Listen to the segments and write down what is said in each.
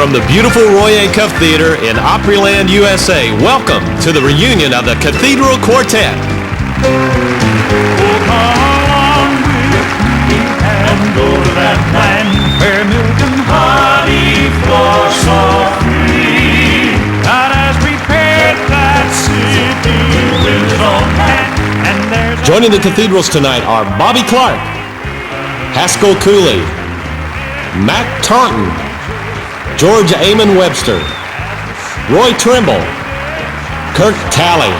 From the beautiful Roy Acuff Theater in Opryland, USA, welcome to the reunion of the Cathedral Quartet. Oh, come on with me and go to that land where milk and honey flow so free. God has prepared that city with his own hand, and there's Joining the cathedrals tonight are Bobby Clark, Haskell Cooley, Mac Taunton, George Amon Webster, Roy Trimble, Kirk Talley,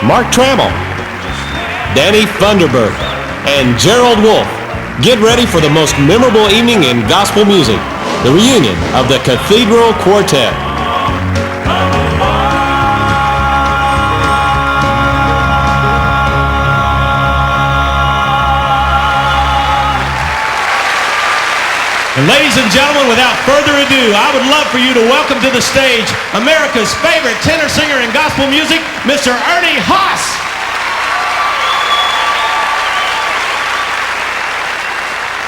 Mark Trammell, Danny Funderburk, and Gerald Wolfe. Get ready for the most memorable evening in gospel music, the reunion of the Cathedral Quartet. And ladies and gentlemen, without further ado, I would love for you to welcome to the stage America's favorite tenor singer in gospel music, Mr. Ernie Haas.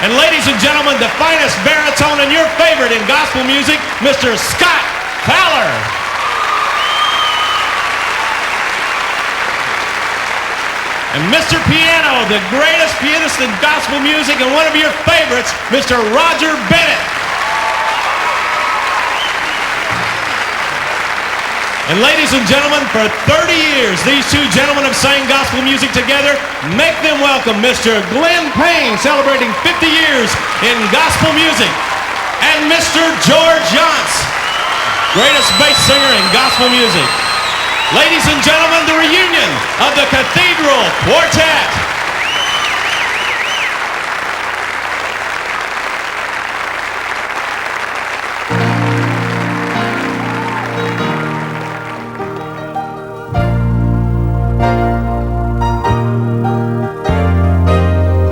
And ladies and gentlemen, the finest baritone and your favorite in gospel music, Mr. Scott Fowler. And Mr. Piano, the greatest pianist in gospel music and one of your favorites, Mr. Roger Bennett. And ladies and gentlemen, for 30 years, these two gentlemen have sang gospel music together. Make them welcome Mr. Glenn Payne, celebrating 50 years in gospel music, and Mr. George Yonts, greatest bass singer in gospel music. Ladies and gentlemen, the reunion of the Cathedral Quartet.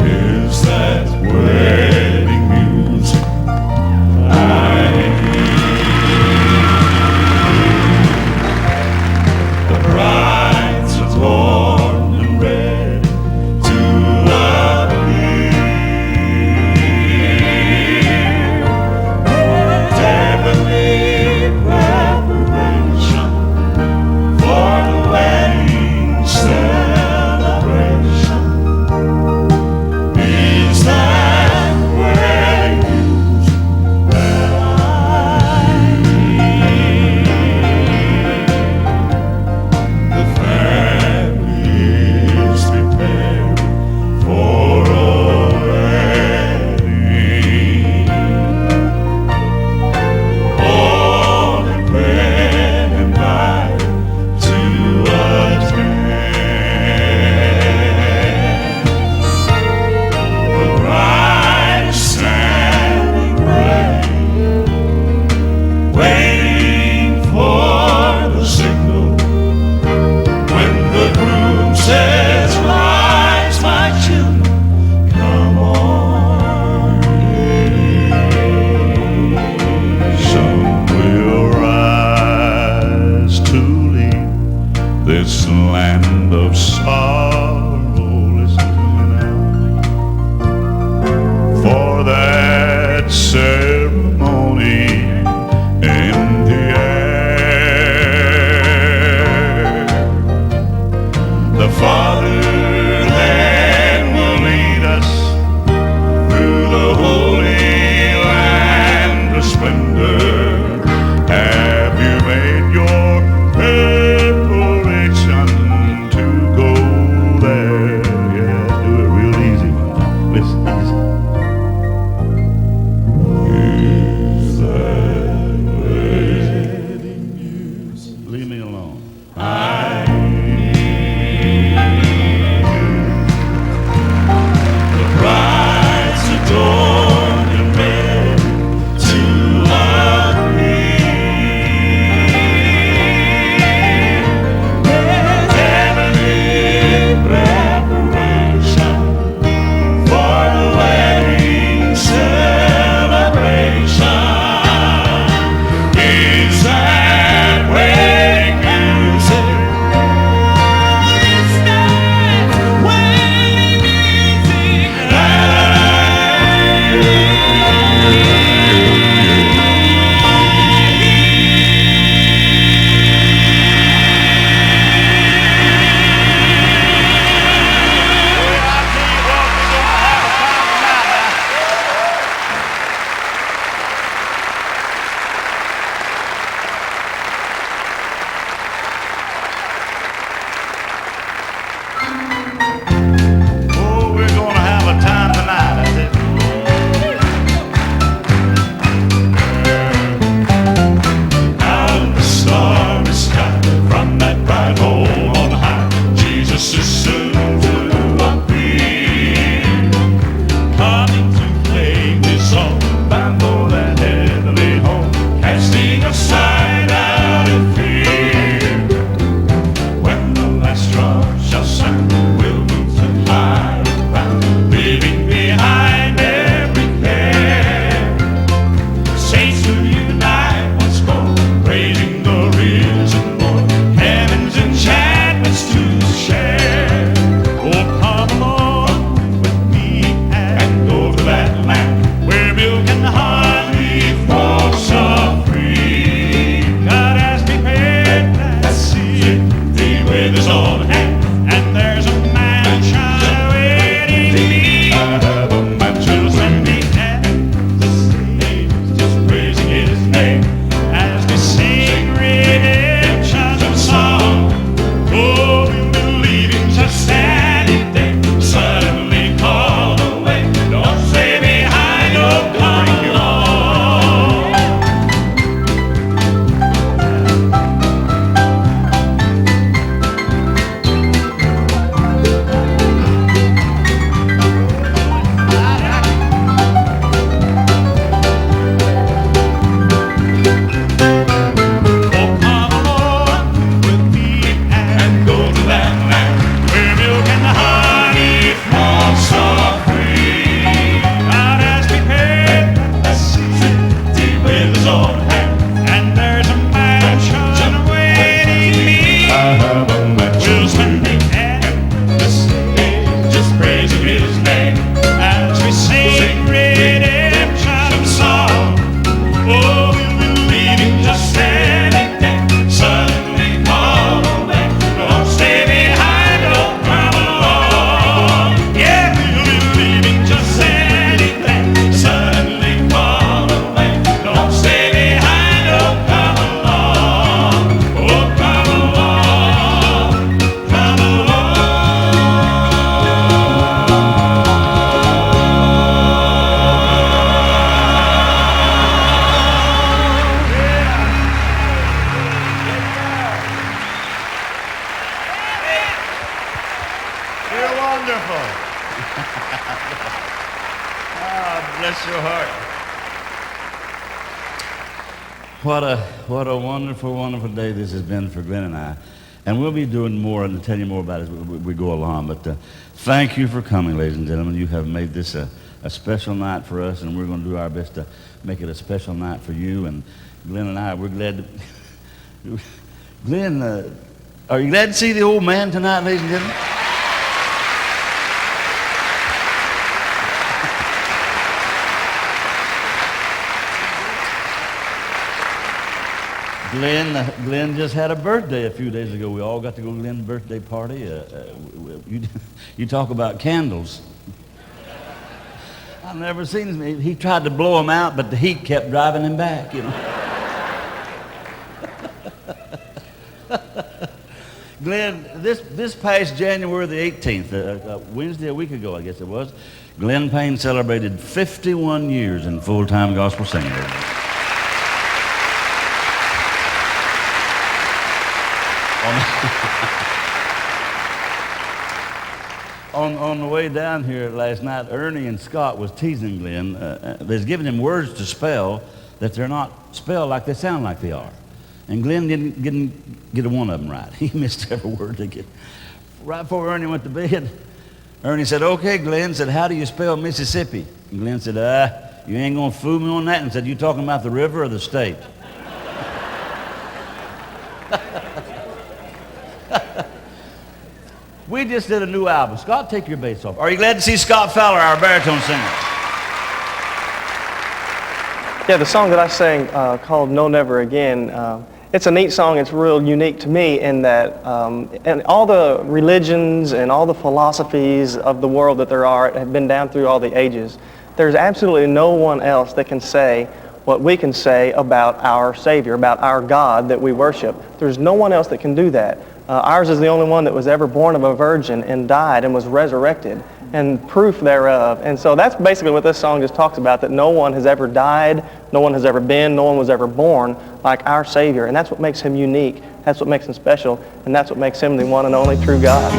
is that wedding music I hear. The brides are torn and red, Bless your heart. What a wonderful, wonderful day this has been for Glenn and I. And we'll be doing more and tell you more about it as we go along. But thank you for coming, ladies and gentlemen. You have made this a special night for us, and we're going to do our best to make it a special night for you. And Glenn and I, we're glad to... Glenn, are you glad to see the old man tonight, ladies and gentlemen? Glenn just had a birthday a few days ago. We all got to go to Glenn's birthday party. You talk about candles. I've never seen him. He tried to blow them out, but the heat kept driving him back, you know. Glenn, this past January the 18th, Wednesday a week ago, I guess it was, Glenn Payne celebrated 51 years in full-time gospel singing. On the way down here last night, Ernie and Scott was teasing Glenn. They're giving him words to spell that they're not spelled like they sound like they are. And Glenn didn't get one of them right. He missed every word they get. Right before Ernie went to bed, Ernie said, "Okay, Glenn," said, "how do you spell Mississippi?" And Glenn said, "You ain't gonna fool me on that." And said, "You talking about the river or the state?" We just did a new album. Scott, take your bass off. Are you glad to see Scott Fowler, our baritone singer? Yeah, the song that I sang called No Never Again, it's a neat song. It's real unique to me in that and all the religions and all the philosophies of the world that there are have been down through all the ages. There's absolutely no one else that can say what we can say about our Savior, about our God that we worship. There's no one else that can do that. Ours is the only one that was ever born of a virgin and died and was resurrected, and proof thereof. And so that's basically what this song just talks about, that no one has ever died, no one has ever been, no one was ever born like our Savior. And that's what makes him unique, that's what makes him special, and that's what makes him the one and only true God.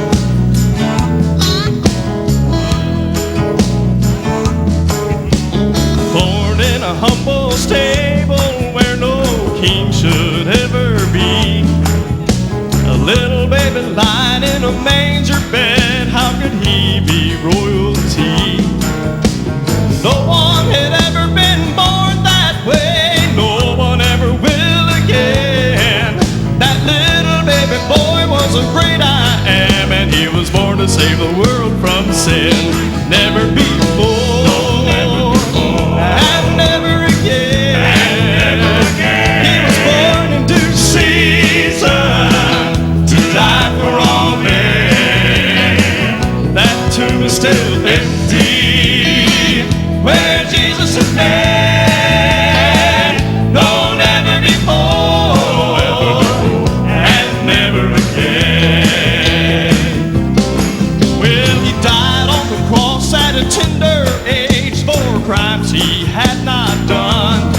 Born in a humble stable where no king should ever be, a little baby lying in a manger bed, how could he be royalty? No one had ever been born that way, no one ever will again. That little baby boy was a great I am, and he was born to save the world from sin. Never before, and never again. He was born in due season to die for all men. That tomb is still empty where Jesus is dead. No, never before, and never again. Well, he died on the cross at a tender age for crimes he had not done,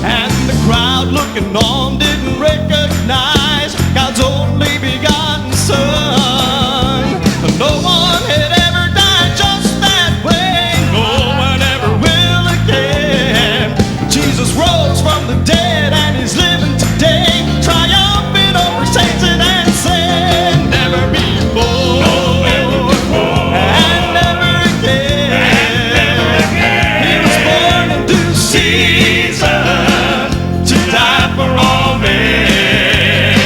and the crowd looking on didn't recognize God's only begotten Son. No one had ever died just that way, no one ever will again. Jesus rose from the dead and is living today, triumphant over Satan and sin. Never before, and never again. He was born in due season to die for all men.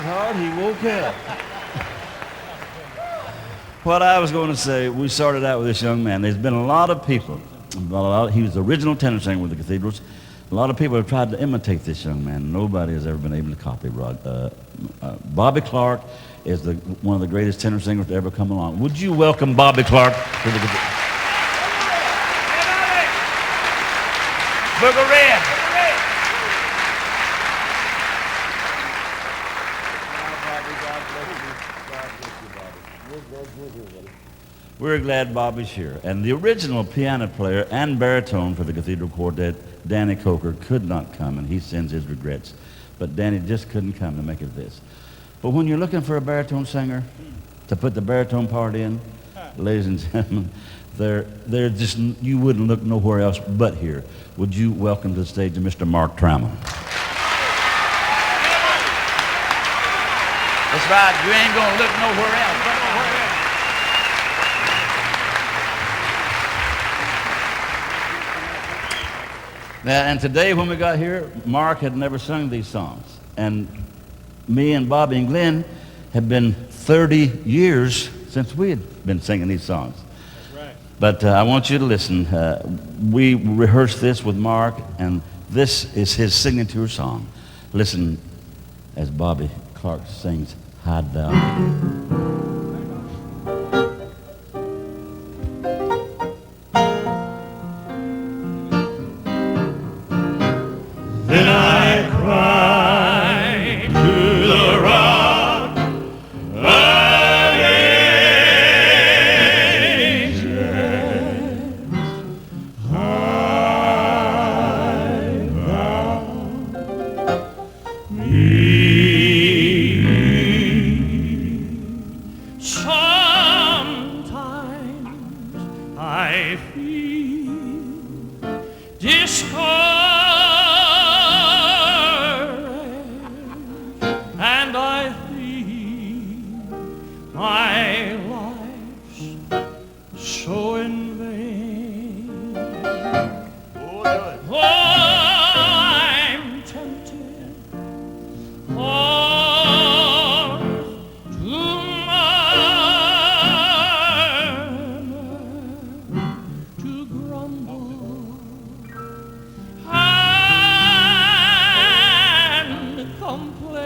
hard, he woke up. What I was going to say, we started out with this young man. There's been a lot of people. He was the original tenor singer with the Cathedrals. A lot of people have tried to imitate this young man. Nobody has ever been able to copy Bobby Clark is one of the greatest tenor singers to ever come along. Would you welcome Bobby Clark to the Cathedrals? Booger Red. We're glad Bobby's here. And the original piano player and baritone for the Cathedral Quartet, Danny Coker, could not come, and he sends his regrets. But Danny just couldn't come to make it this. But when you're looking for a baritone singer to put the baritone part in, ladies and gentlemen, they're just, you wouldn't look nowhere else but here. Would you welcome to the stage Mr. Mark Trammell? That's right, you ain't gonna look nowhere else but nowhere else. Now, and today when we got here, Mark had never sung these songs. And me and Bobby and Glenn have been 30 years since we had been singing these songs. That's right. But I want you to listen. We rehearsed this with Mark, and this is his signature song. Listen as Bobby Clark sings Hide Thou. Then I cried to the rock of ages, hide thou me. Sometimes I feel discouraged, and I feel my life's so in vain. Oh, I'm tempted to murmur, to grumble, and complain.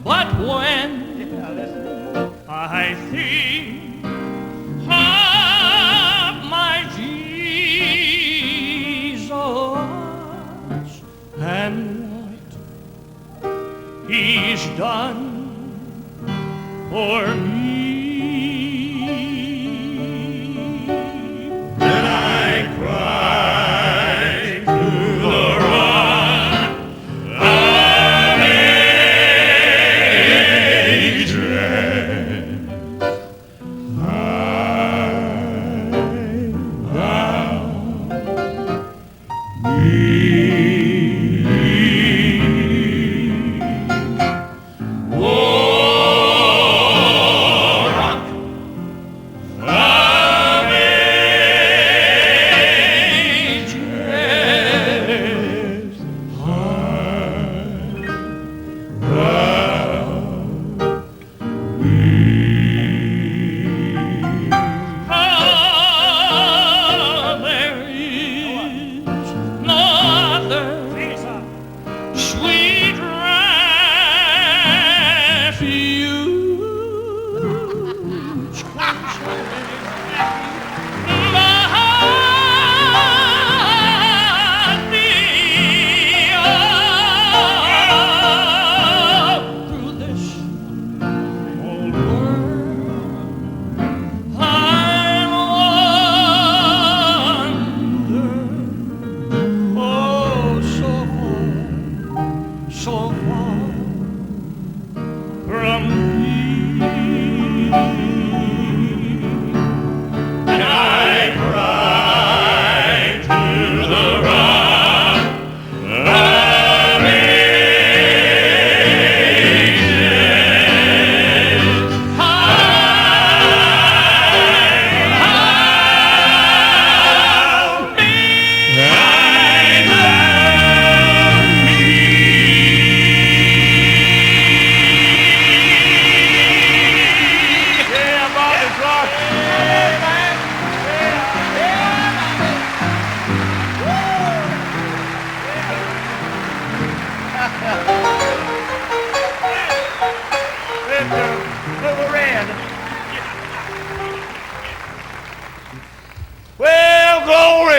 But when I think of my Jesus and what He's done for me, then I cry to the rock of ages, hide thou me. Oh,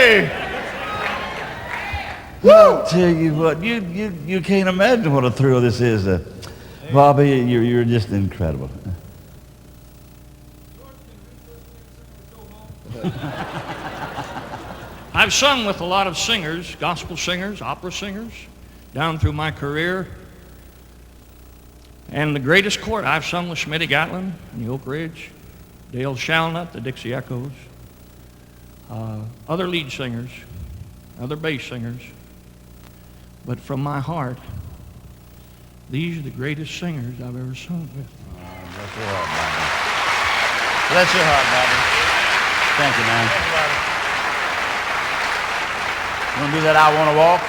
Hey! I'll tell you what, you can't imagine what a thrill this is. Bobby, you're just incredible. I've sung with a lot of singers, gospel singers, opera singers, down through my career. And the greatest court I've sung with Smitty Gatlin in the Oak Ridge, Dale Shalnut, the Dixie Echoes, other lead singers, other bass singers. But from my heart, these are the greatest singers I've ever sung with. Bless your heart, Bobby. Bless your heart, Bobby. Thank you, man. You want to do that I Want to Walk?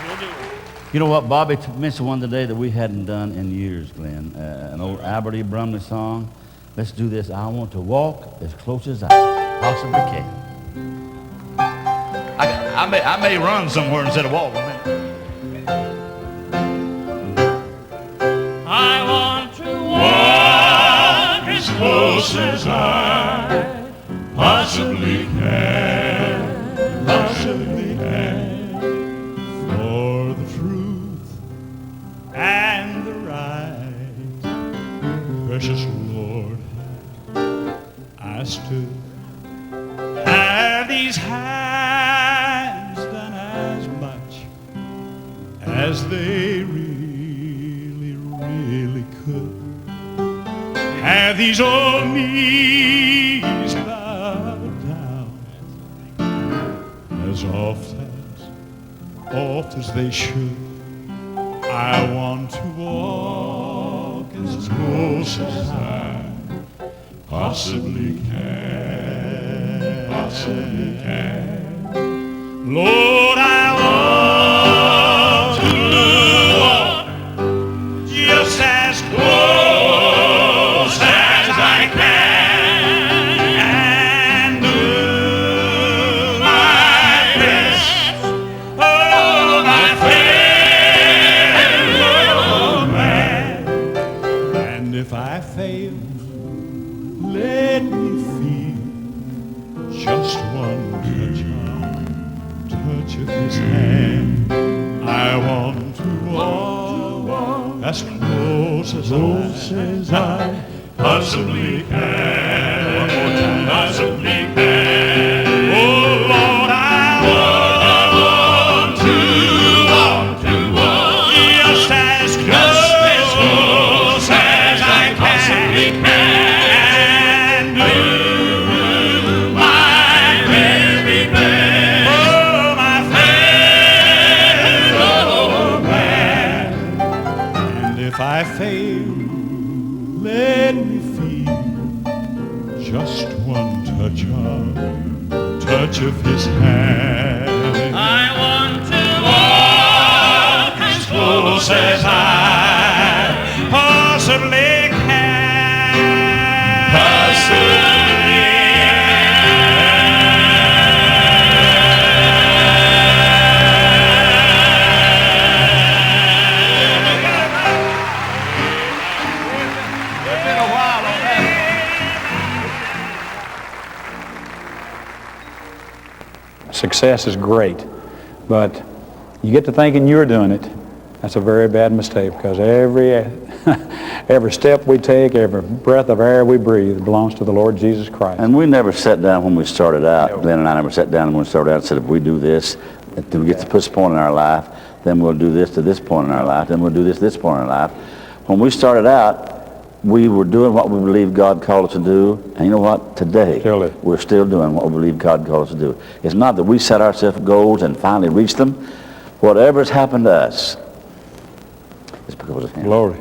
We'll do it. You know what, Bobby mentioned one today that we hadn't done in years, Glenn. An old Albert E. Brumley song. Let's do this. I want to walk as close as I possibly can. I may run somewhere instead of walking. I want to walk as close as I possibly can, For the truth and the right, precious Lord, I stood. Have these hands done as much as they really, really could? Have these old knees bowed down as oft as they should? I want to walk as close as I possibly can. Lord, I want to walk just as close as I can and do my best. Oh, my fellow man. And if I fail, let me feel just one touch of his hand. I want to walk as close as I possibly can. One more time. Possibly can. Oh Lord, I want to walk just as close as I possibly can. If I fail, let me feel just one touch of his hand. I want to walk As close as I possibly can. Success is great, but you get to thinking you're doing it, that's a very bad mistake, because every step we take, every breath of air we breathe belongs to the Lord Jesus Christ. And we never sat down when we started out. Glenn and I never sat down when we started out and said, if we do this, until we get to this point in our life, then we'll do this to this point in our life, then we'll do this point in our life. When we started out, we were doing what we believed God called us to do, and you know what? Today, we're still doing what we believe God called us to do. It's not that we set ourselves goals and finally reach them. Whatever's happened to us is because of Him. Glory.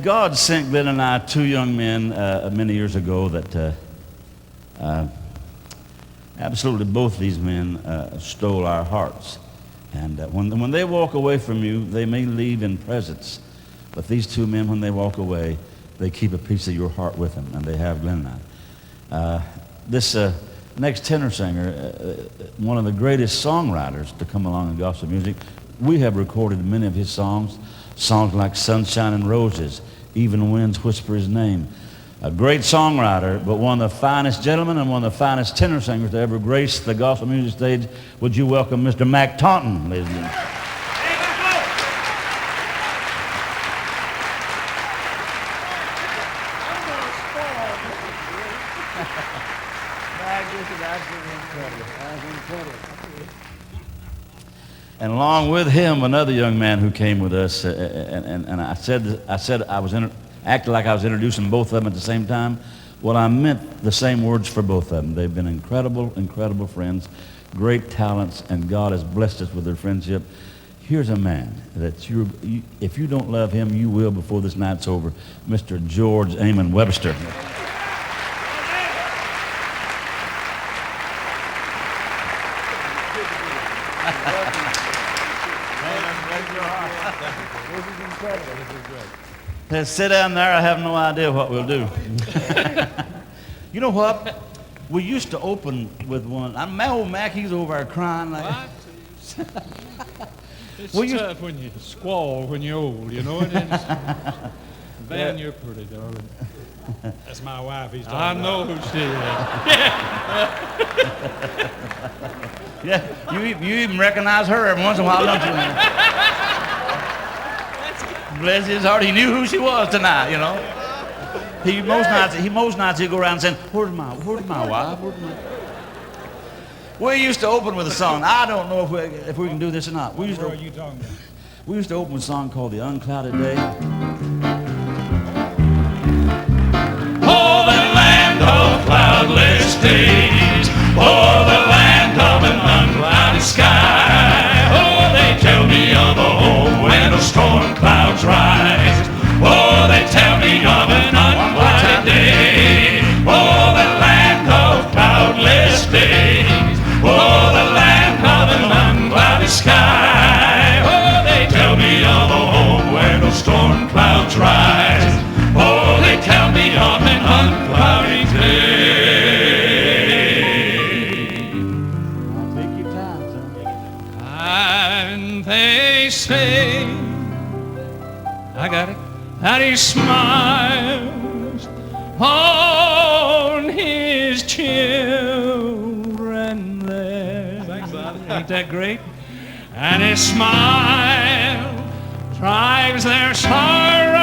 God sent Glenn and I two young men many years ago that absolutely both these men stole our hearts. And when they walk away from you, they may leave in presence. But these two men, when they walk away, they keep a piece of your heart with them, and they have Glenn and I. This next tenor singer, one of the greatest songwriters to come along in gospel music, we have recorded many of his songs like Sunshine and Roses, Even Winds Whisper His Name, a great songwriter, but one of the finest gentlemen and one of the finest tenor singers to ever grace the gospel music stage. Would you welcome Mr. Mac Taunton, ladies and gentlemen? And along with him, another young man who came with us, and I said I was acted like I was introducing both of them at the same time. Well, I meant the same words for both of them. They've been incredible, incredible friends, great talents, and God has blessed us with their friendship. Here's a man that if you don't love him, you will before this night's over, Mr. George Amon Webster. Sit down there. I have no idea what we'll do. You know what? We used to open with one. My old Mac, he's over there crying like. It's tough when you squall when you're old, you know it is. Van, you're pretty, darling. That's my wife he's talking about. I know who she is. Yeah, you even recognize her every once in a while, don't you? Bless his heart, he knew who she was tonight, you know. Most nights he'd go around saying, where's my wife? We used to open with a song. I don't know if we can do this or not. What are you talking about? We used to open with a song called The Unclouded Day. Oh, the land of cloudless days. Oh, the land of an unclouded sky. Oh, they tell me of a home when the storm clouds rise. Oh, they tell me of an unclouded day. Oh, the land of cloudless days. Oh, the land of an unclouded sky. Oh, they tell me of a home where no storm clouds rise. Oh, they tell me of an unclouded day. I'll take your time, son. And they say, I got it, that he smiles on his children there. Thanks, Bobby. Ain't that great? And his smile drives their sorrow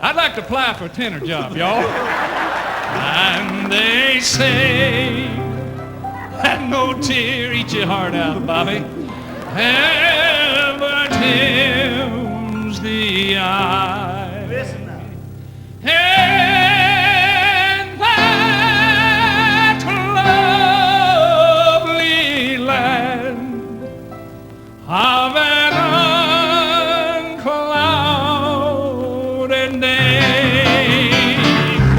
I'd like to apply for a tenor job, y'all. And they say that no tear eats your heart out, Bobby, ever dims the eye. Listen now. And that lovely land of an unclouded day.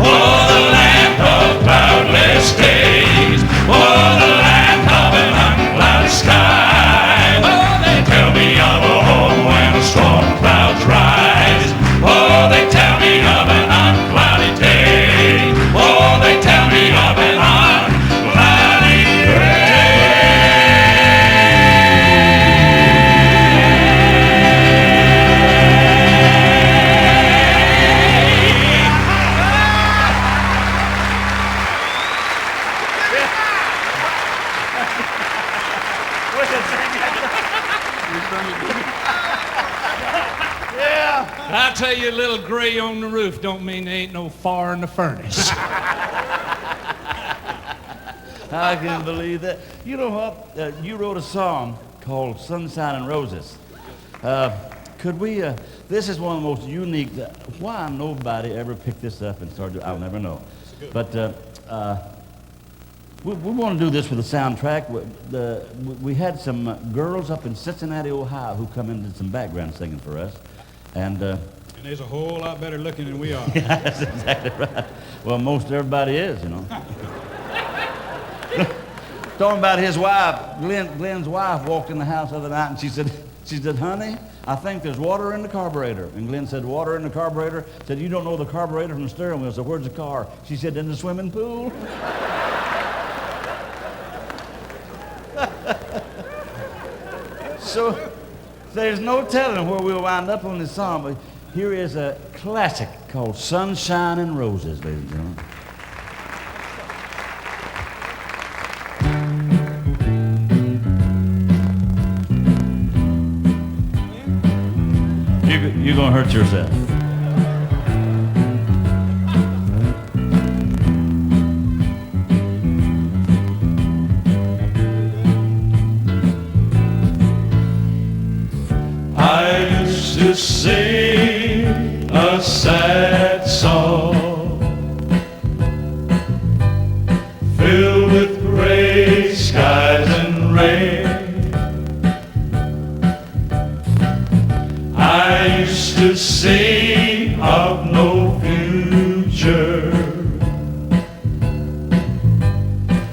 Oh, the land of cloudless days. Oh, the land of an unclouded sky. Oh, they tell me of a home when the storm clouds rise. Oh, they tell me of an unclouded day. Oh, they tell me of an unclouded day. I tell you, a little gray on the roof don't mean there ain't no fire in the furnace. I can believe that. You know what? You wrote a song called Sunshine and Roses. Could we, this is one of the most unique, why nobody ever picked this up and started, I'll never know. But we want to do this with a soundtrack. We had some girls up in Cincinnati, Ohio who come in and did some background singing for us. And there's a whole lot better looking than we are. yeah, that's exactly right. Well, most everybody is, you know. talking about his wife. Glenn's wife walked in the house the other night, and she said, honey, I think there's water in the carburetor. And Glenn said, water in the carburetor? Said, you don't know the carburetor from the steering wheel. So where's the car? She said, in the swimming pool. So there's no telling where we'll wind up on this song, but here is a classic called Sunshine and Roses, ladies and gentlemen. You're going to hurt yourself. I used to sing a sad song filled with gray skies and rain. I used to sing of no future,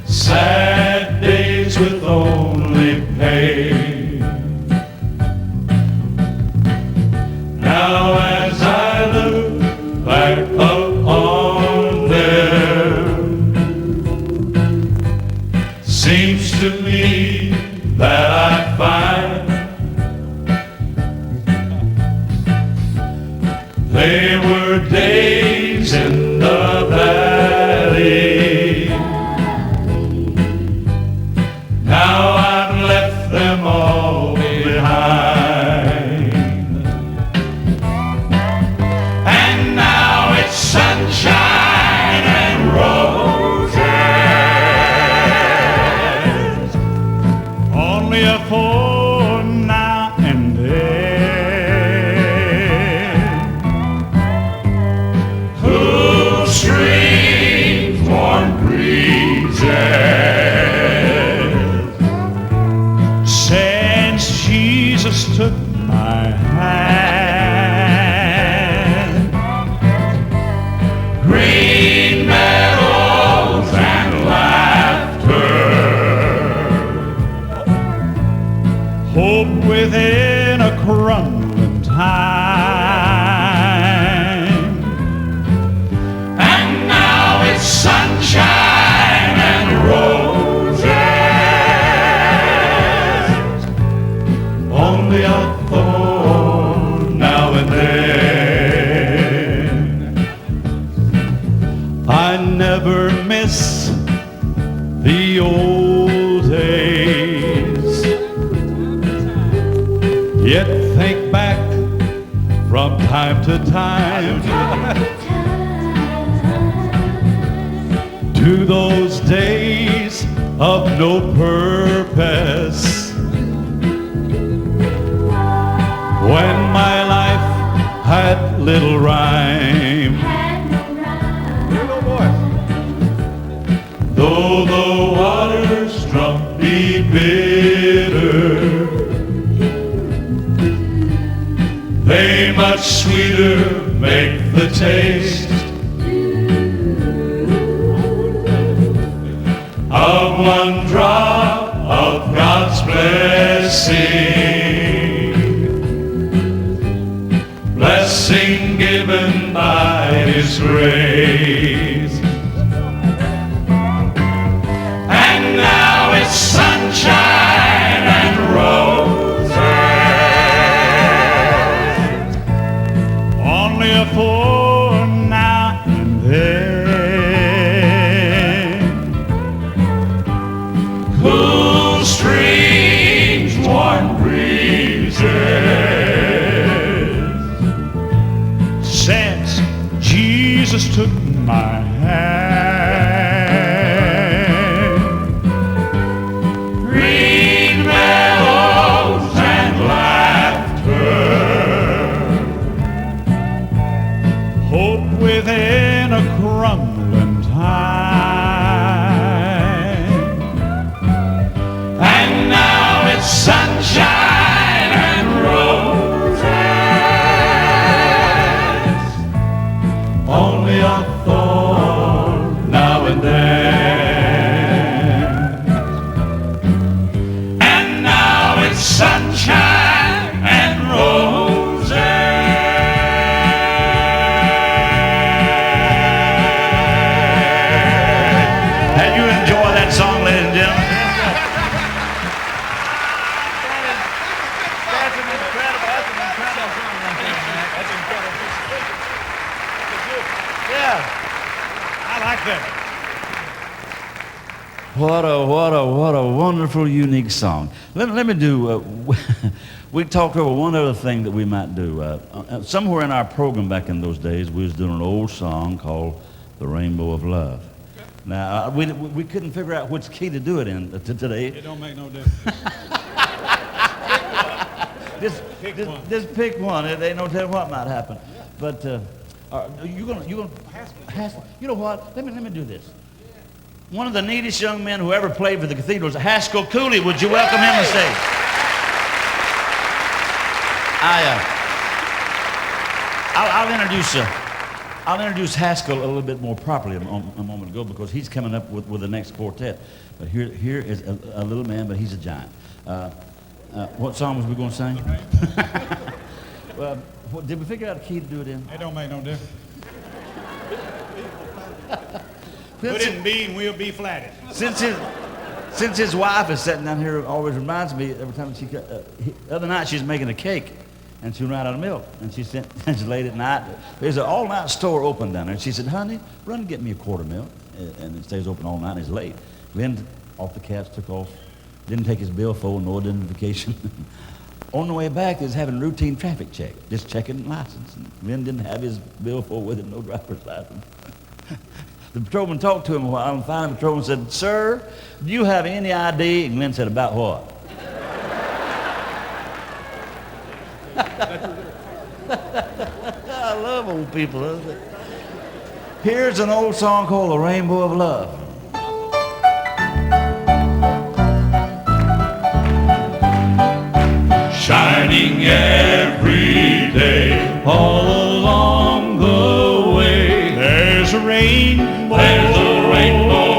sad days with only pain. Now as I look back upon them, seems to me that I find they were days in the valley. Now I've left them all behind. And now it's sunshine and roses, only a for now and then. Cool streams, warm breezes, since Jesus took my hand. Green meadows and laughter, hope within a crumbling time. And now it's sunshine and roses, only a thorn now and then. I never miss the old days, yet think back from time to time to those days of no purpose, when my life had little rhyme. Though the waters drunk be bitter, they much sweeter make the taste of one drop of God's blessing given by His grace. And now it's sunshine and roses, only a for now and then. Cool streams, warm breezes, since Jesus took my hand. Green meadows and laughter, hope within a crumbling time. And now it's sunshine and roses, only a thorn now and then. like that. What a wonderful, unique song. Let me do, we talked over one other thing that we might do. Somewhere in our program back in those days, we was doing an old song called The Rainbow of Love. Now, we couldn't figure out which key to do it in today. It don't make no difference. Just pick one. It ain't no telling what might happen. But you know what? Let me do this. One of the neatest young men who ever played for the cathedrals, Haskell Cooley. Would you welcome him to stage? I'll introduce Haskell a little bit more properly a moment ago because he's coming up with the next quartet. But here is a little man, but he's a giant. What song was we going to sing? Well, did we figure out a key to do it in? It don't make no difference. Put it in B and we'll be flatted. Since his wife is sitting down here, always reminds me every time the other night she's making a cake and she ran out of milk and she's late at night. There's an all-night store open down there and she said, honey, run and get me a quart of milk. And it stays open all night and it's late. Glenn off the cats, took off, didn't take his billfold, no identification. On the way back, he was having a routine traffic check, just checking license. And Glenn didn't have his billfold with him, no driver's license. The patrolman talked to him a while, and finally the patrolman said, sir, do you have any ID? And Glenn said, about what? I love old people. Doesn't it? Here's an old song called The Rainbow of Love. Shining every day, all along the way. There's a rainbow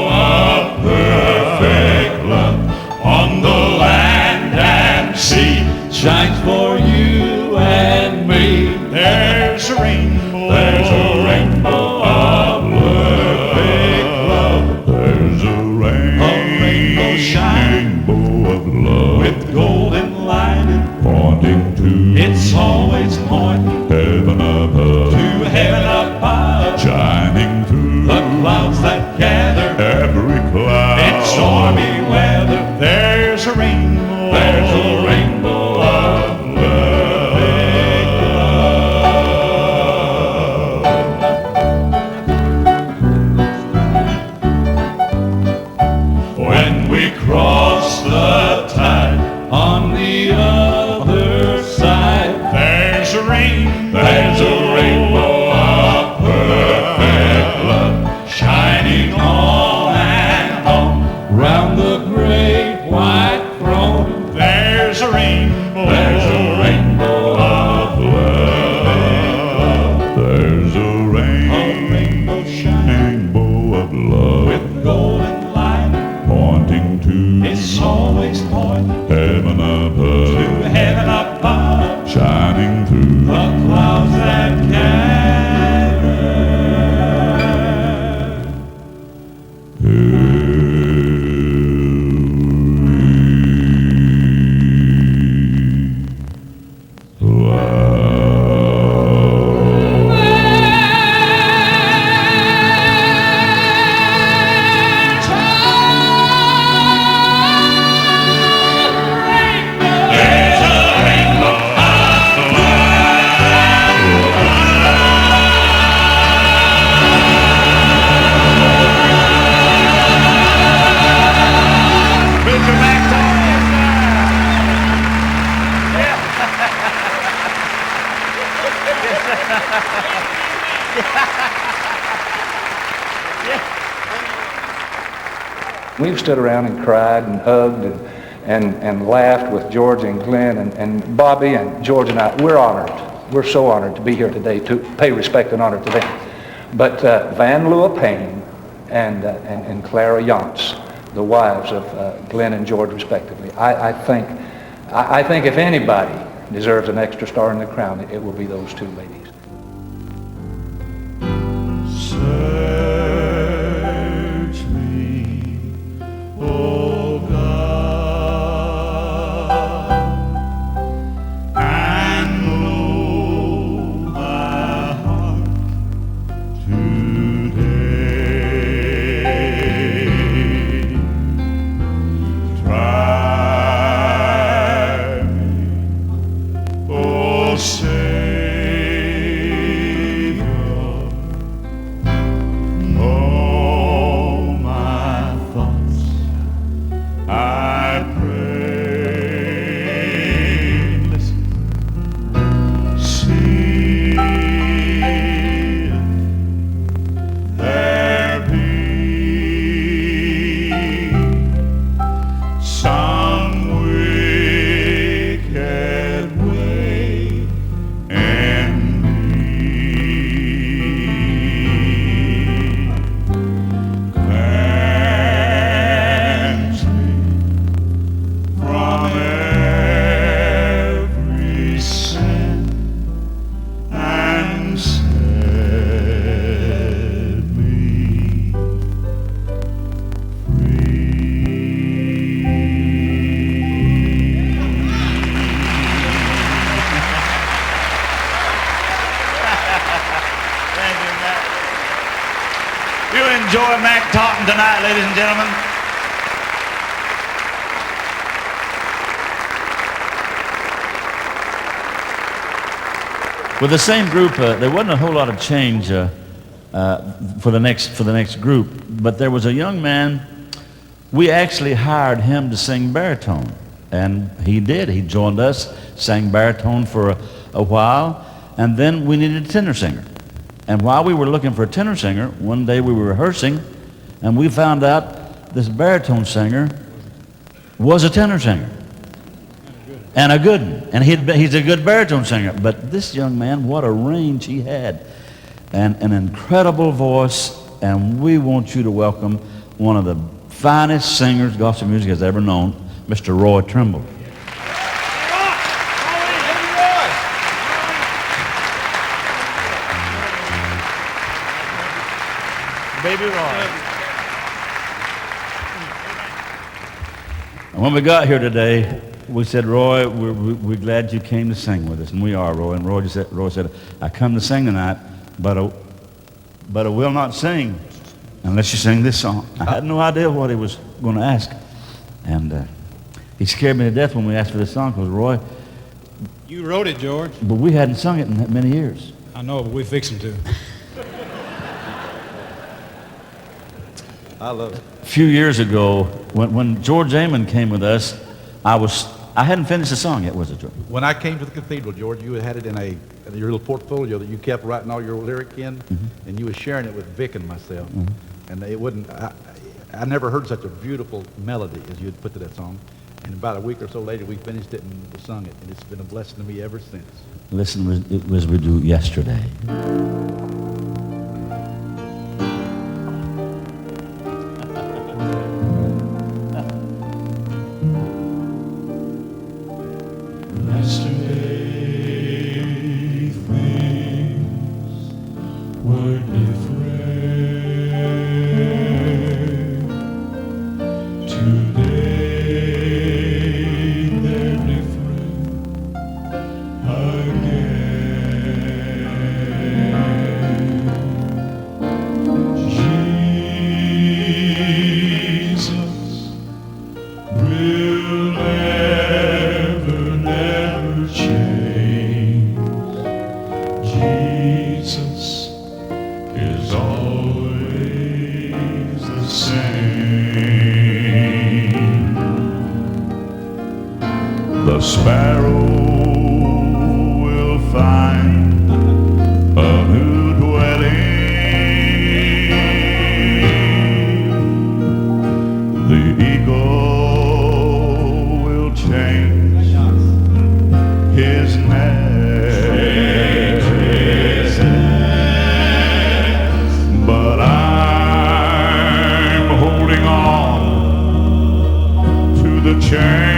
of perfect love on the land and sea. Shines for you and me. There's a rainbow of perfect love. There's a rainbow shining of love with golden lining pointing to. It's always pointing heaven above, to heaven above, shining through the clouds that gather, every cloud in stormy weather. There's a rainbow of perfect love. When we cross the tide on the other side, there's a rainbow of perfect love, shining on and on round the great white throne. There's a rainbow of love. There's a rainbow shining of love with golden light pointing to. It's always pointing heaven above, to heaven above, shining through the clouds that We've stood around and cried and hugged and laughed with George and Glenn and Bobby and George and I. We're honored. We're so honored to be here today to pay respect and honor to them. But Van Lua Payne and Clara Yance, the wives of Glenn and George respectively, I think if anybody deserves an extra star in the crown, it will be those two ladies. Search me, O God, and know my heart today. You enjoy Mac Taunton tonight, ladies and gentlemen. With the same group, there wasn't a whole lot of change for the next group, but there was a young man. We actually hired him to sing baritone, and he did. He joined us, sang baritone for a while, and then we needed a tenor singer. And while we were looking for a tenor singer, one day we were rehearsing, and we found out this baritone singer was a tenor singer. And a good one. And he's a good baritone singer. But this young man, what a range he had. And an incredible voice. And we want you to welcome one of the finest singers gospel music has ever known, Mr. Roy Trimble. Baby Roy. And when we got here today, we said, Roy, we're glad you came to sing with us. And we are, Roy. And Roy said, I come to sing tonight, but I will not sing unless you sing this song. I had no idea what he was going to ask. And he scared me to death when we asked for this song, because Roy... You wrote it, George. But we hadn't sung it in that many years. I know, but we fixing to. I love it. A few years ago, when George Amon came with us, I hadn't finished the song yet, was it, George? When I came to the cathedral, George, you had it in your little portfolio that you kept writing all your lyric in, and you were sharing it with Vic and myself. And it wouldn't. I never heard such a beautiful melody as you had put to that song. And about a week or so later, we finished it and sung it, and it's been a blessing to me ever since. Listen, it was we do yesterday. The sparrow will find a new dwelling. The eagle will change his nest. But I'm holding on to the chain.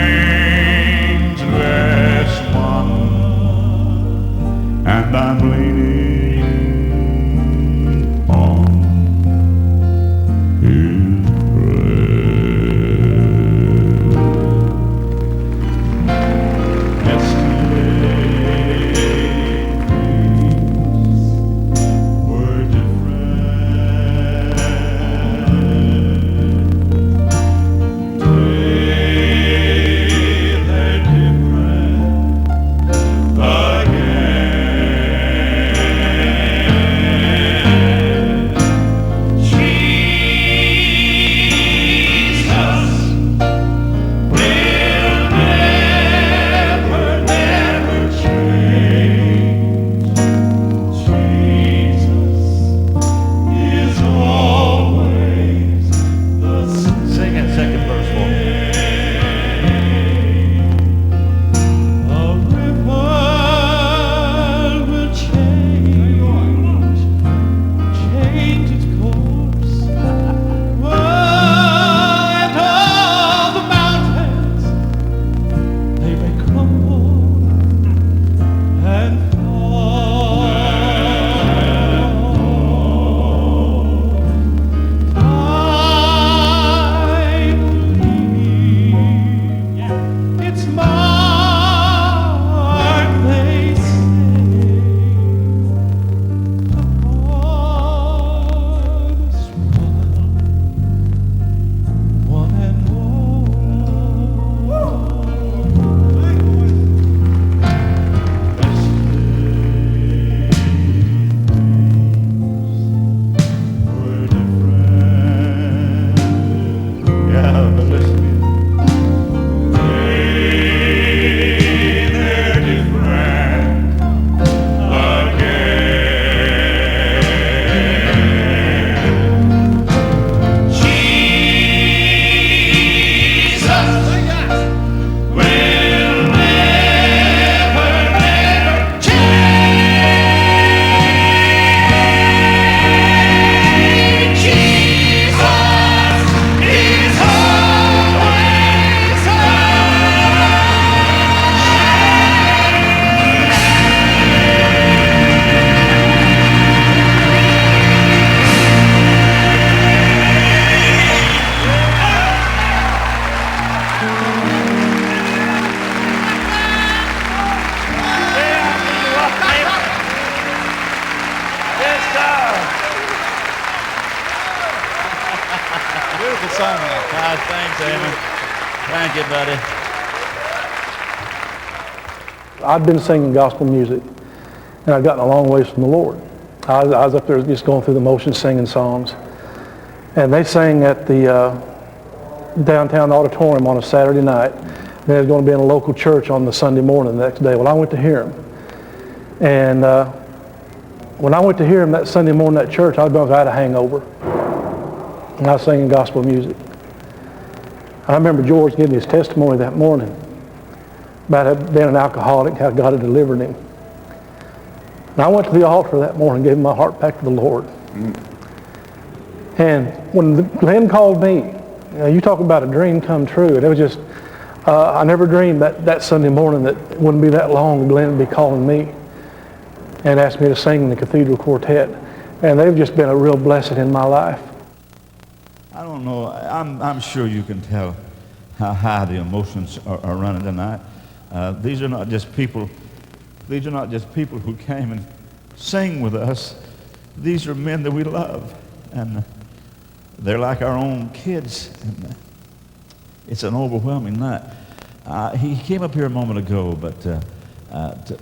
Beautiful song. God, thanks, Eamon. Thank you, buddy. I've been singing gospel music, and I've gotten a long ways from the Lord. I was up there just going through the motions, singing songs. And they sang at the downtown auditorium on a Saturday night. They were going to be in a local church on the Sunday morning the next day. Well, I went to hear them. And when I went to hear them that Sunday morning at church, I had a hangover. And I was singing gospel music. I remember George giving his testimony that morning about being an alcoholic, how God had delivered him. And I went to the altar that morning, gave my heart back to the Lord. And when Glenn called me, you talk about a dream come true. And it was just, I never dreamed that Sunday morning that it wouldn't be that long Glenn would be calling me and asked me to sing in the Cathedral Quartet. And they've just been a real blessing in my life. I don't know. I'm sure you can tell how high the emotions are running tonight. These are not just people. These are not just people who came and sang with us. These are men that we love, and they're like our own kids. And it's an overwhelming night. He came up here a moment ago, but to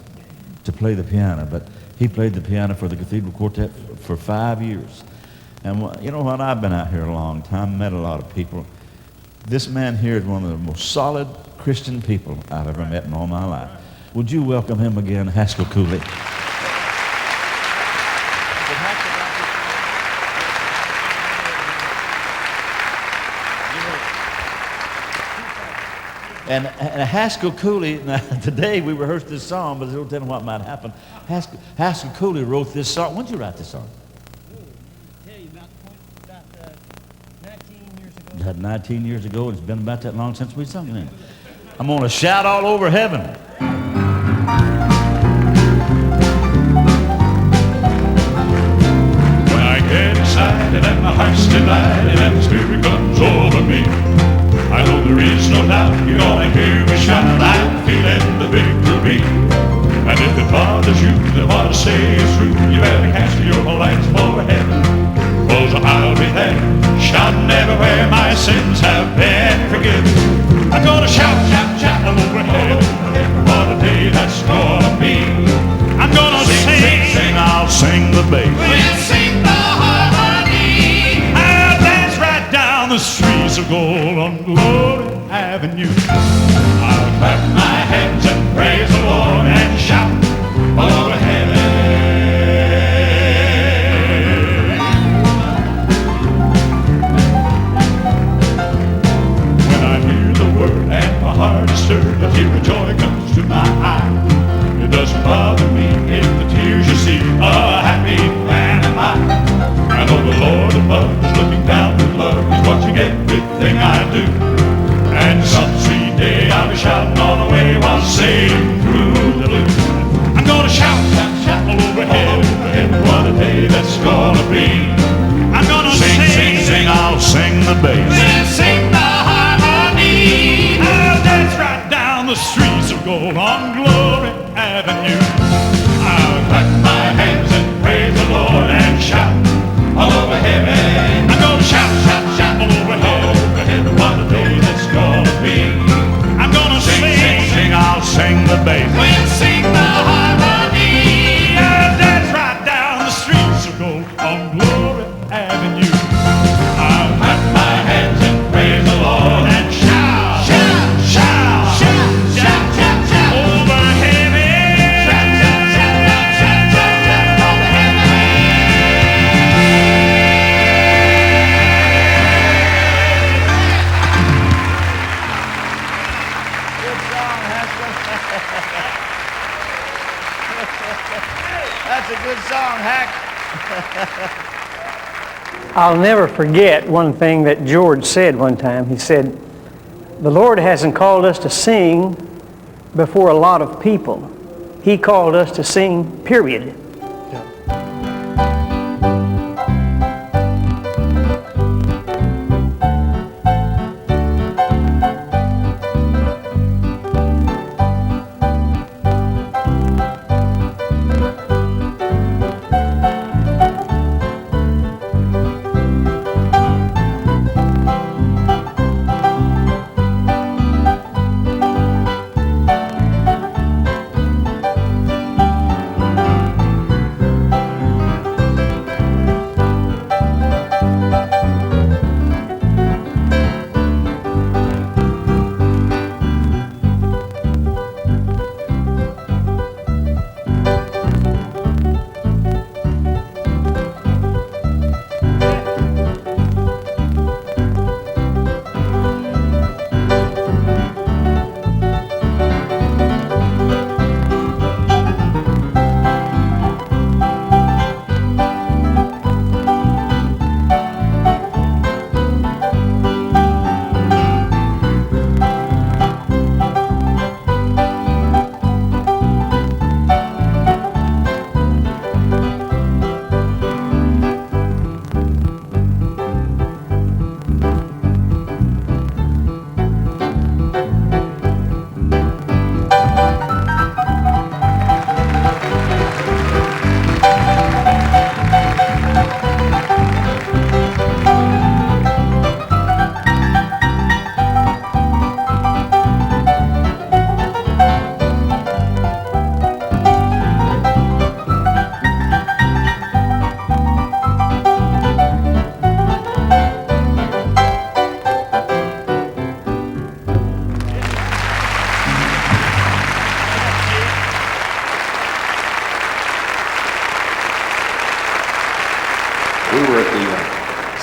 play the piano. But he played the piano for the Cathedral Quartet for 5 years. And you know what? I've been out here a long time, met a lot of people. This man here is one of the most solid Christian people I've ever met in all my life. Would you welcome him again, Haskell Cooley? And Haskell Cooley, now today we rehearsed this song, but don't tell them what might happen. Haskell Cooley wrote this song. When did you write this song? About 19 years ago. It's been about that long since we sung it. I'm going to shout all over heaven. When I get excited and my heart's delighted and the Spirit comes over me, I know there is no doubt you're gonna hear me shout. I'm feeling the victory. And if it bothers you that what I say is true, you better cast your lights for heaven, 'cause I'll be there, shouting everywhere my sins have been forgiven. I'm gonna shout, shout, shout all over heaven, what a day that's gonna be. I'm gonna sing, I'll sing the bass. We'll sing the harmony. I'll dance right down the streets of gold on Glory Avenue. I'll clap my hands and praise the Lord and shout all over heaven. When I hear the word and my heart is stirred, a tear of joy comes to my eye. It doesn't bother me if the tears you see, a happy man am I. I know the Lord above is looking down with love. He's watching everything I do. And some sweet day I'll be shouting all the way while sailing through the blue. I'm gonna shout, shout, shout all over heaven, what a day that's gonna be. I'm gonna sing, sing, sing, I'll sing the bass. We'll sing the harmony. I'll dance right down the streets of gold on Glory Avenue. I'll clap my hands and praise the Lord and shout all over heaven. I'm gonna shout, shout, shout all over heaven, what a day that's gonna be. I'm gonna sing, sing, sing, I'll sing the bass. We'll sing the harmony. I'll dance right down the streets of gold on Glory Avenue. I'll clap my hands and praise the Lord and shout, shout, shout, shout, shout, shout, shout over heaven. Shout, shout, shout, shout, shout, shout, shout over heaven. Good song, Haskell. That's a good song, Hack. I'll never forget one thing that George said one time. He said, the Lord hasn't called us to sing before a lot of people. He called us to sing, period.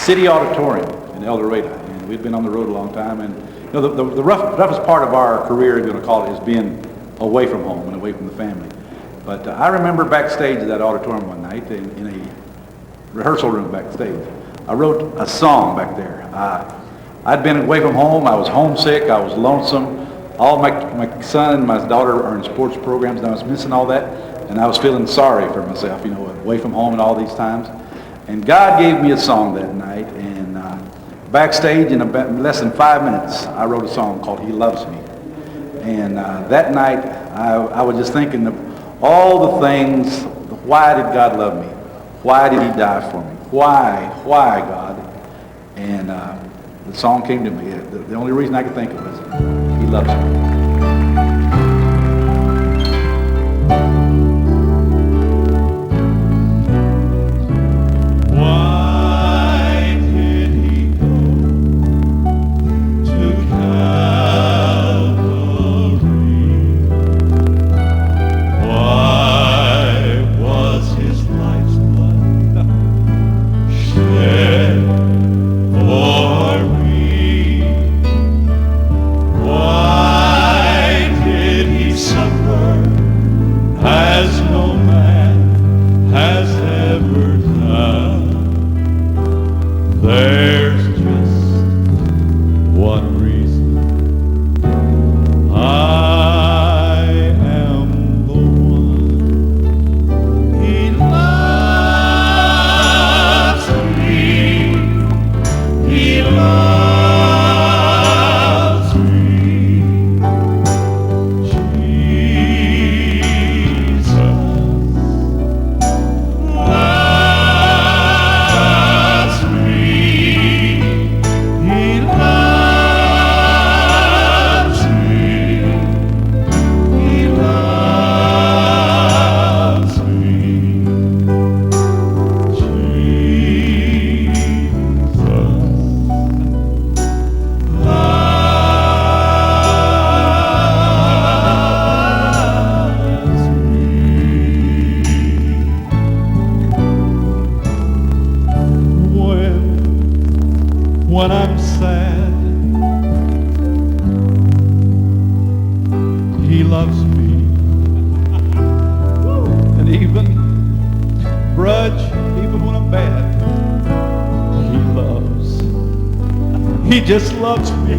City Auditorium in El Dorado, and we'd been on the road a long time. And you know, the roughest part of our career, you're going to call it, is being away from home and away from the family. But I remember backstage at that auditorium one night in a rehearsal room backstage. I wrote a song back there. I'd been away from home. I was homesick. I was lonesome. All my son and my daughter are in sports programs, and I was missing all that. And I was feeling sorry for myself, you know, away from home and all these times. And God gave me a song that night, and backstage in less than 5 minutes, I wrote a song called He Loves Me. And that night, I was just thinking of all the things. Why did God love me? Why did he die for me? Why God? And the song came to me. The only reason I could think of is He loves me. When I'm sad, he loves me. And even grudge, even when I'm bad, he loves. He just loves me.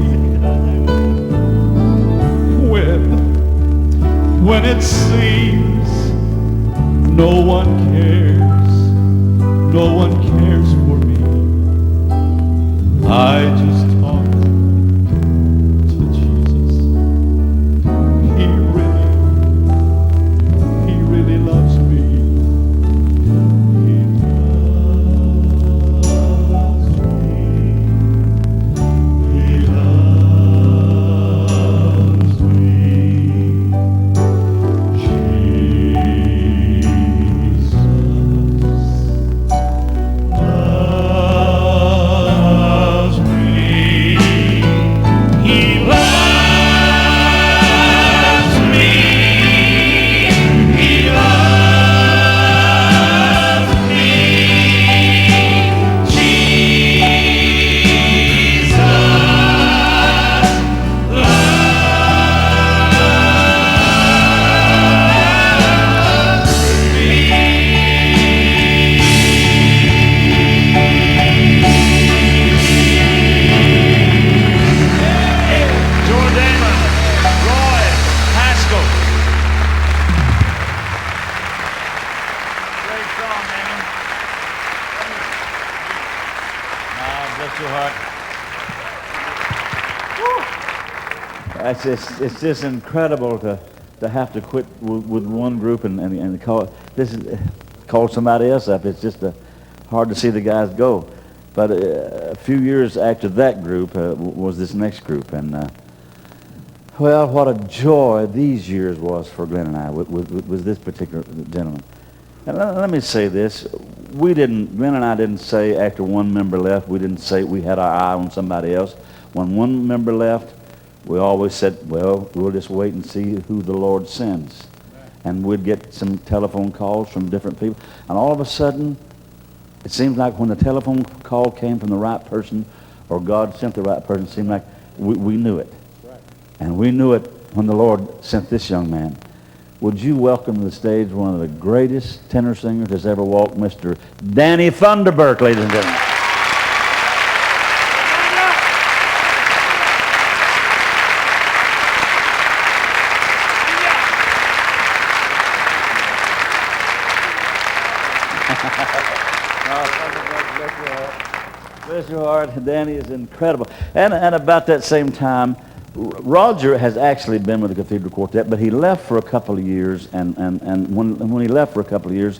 When it seems no one cares, no one cares for me, I just talk to Jesus. He really loves me. He loves me. He loves me. Jesus loves me. He loves me. He loves me. Jesus George Damon, Roy Haskell. Great song, Damon. Bless your heart. It's just incredible to have to quit with one group and call somebody else up. It's just hard to see the guys go. But a few years after that group was this next group, and well, what a joy these years was for Glenn and I with this particular gentleman. And let me say this: Glenn and I didn't say after one member left, we didn't say we had our eye on somebody else. When one member left, we always said, well, we'll just wait and see who the Lord sends. And we'd get some telephone calls from different people, and all of a sudden, It seems like when the telephone call came from the right person, or God sent the right person, it seemed like we knew it. Right. And we knew it when the Lord sent this young man. Would you welcome to the stage one of the greatest tenor singers that's ever walked, Mr. Danny Thunderberg, ladies and gentlemen. Bless your heart. Danny is incredible. And about that same time, Roger has actually been with the Cathedral Quartet, but he left for a couple of years, and when he left for a couple of years,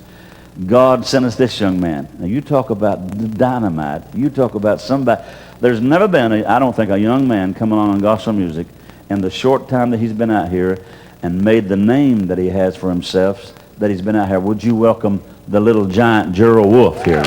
God sent us this young man. Now, you talk about dynamite. You talk about somebody. There's never been, I don't think, a young man coming on gospel music in the short time that he's been out here and made the name that he has for himself, that he's been out here. Would you welcome the little giant Gerald Wolfe here?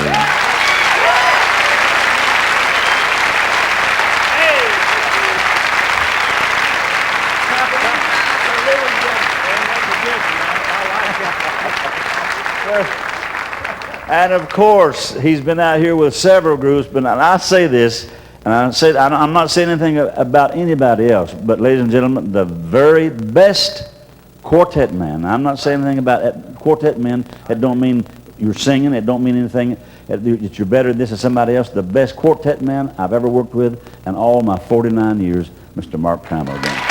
And of course, he's been out here with several groups, but I say this, and I'm not saying anything about anybody else, but ladies and gentlemen, the very best quartet man. I'm not saying anything about quartet men. It don't mean you're singing. It don't mean anything that you're better than this or somebody else. The best quartet man I've ever worked with in all my 49 years, Mr. Mark Trammell again.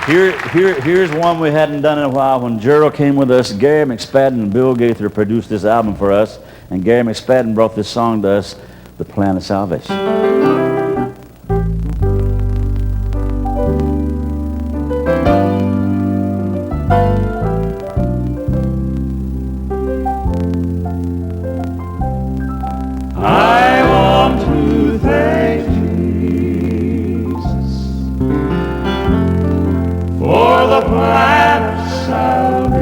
Here's one we hadn't done in a while. When Gerald came with us, Gary McSpadden and Bill Gaither produced this album for us, and Gary McSpadden brought this song to us, The Plan of Salvation. I want to thank Jesus for the plan of salvation,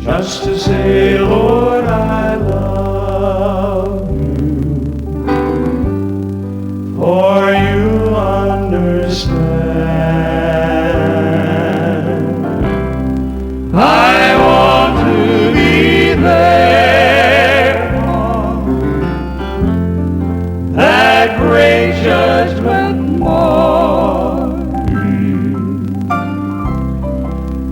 just to say, Lord, I love you, for you understand. I want to be there on that great judgment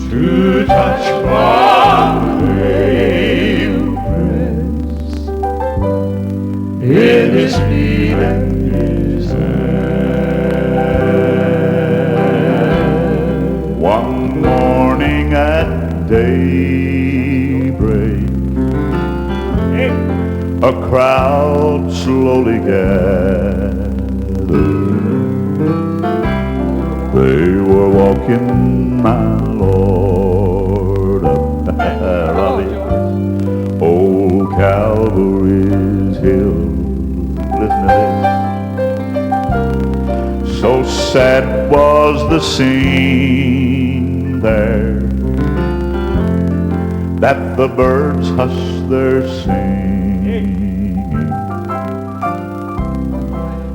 to touch upon the veiled breast in his feet and his hand. One morning at daybreak, a crowd slowly gathered. They were walking, my Lord, up old Calvary's hill. Listen to this. So sad was the scene there that the birds hushed their singing.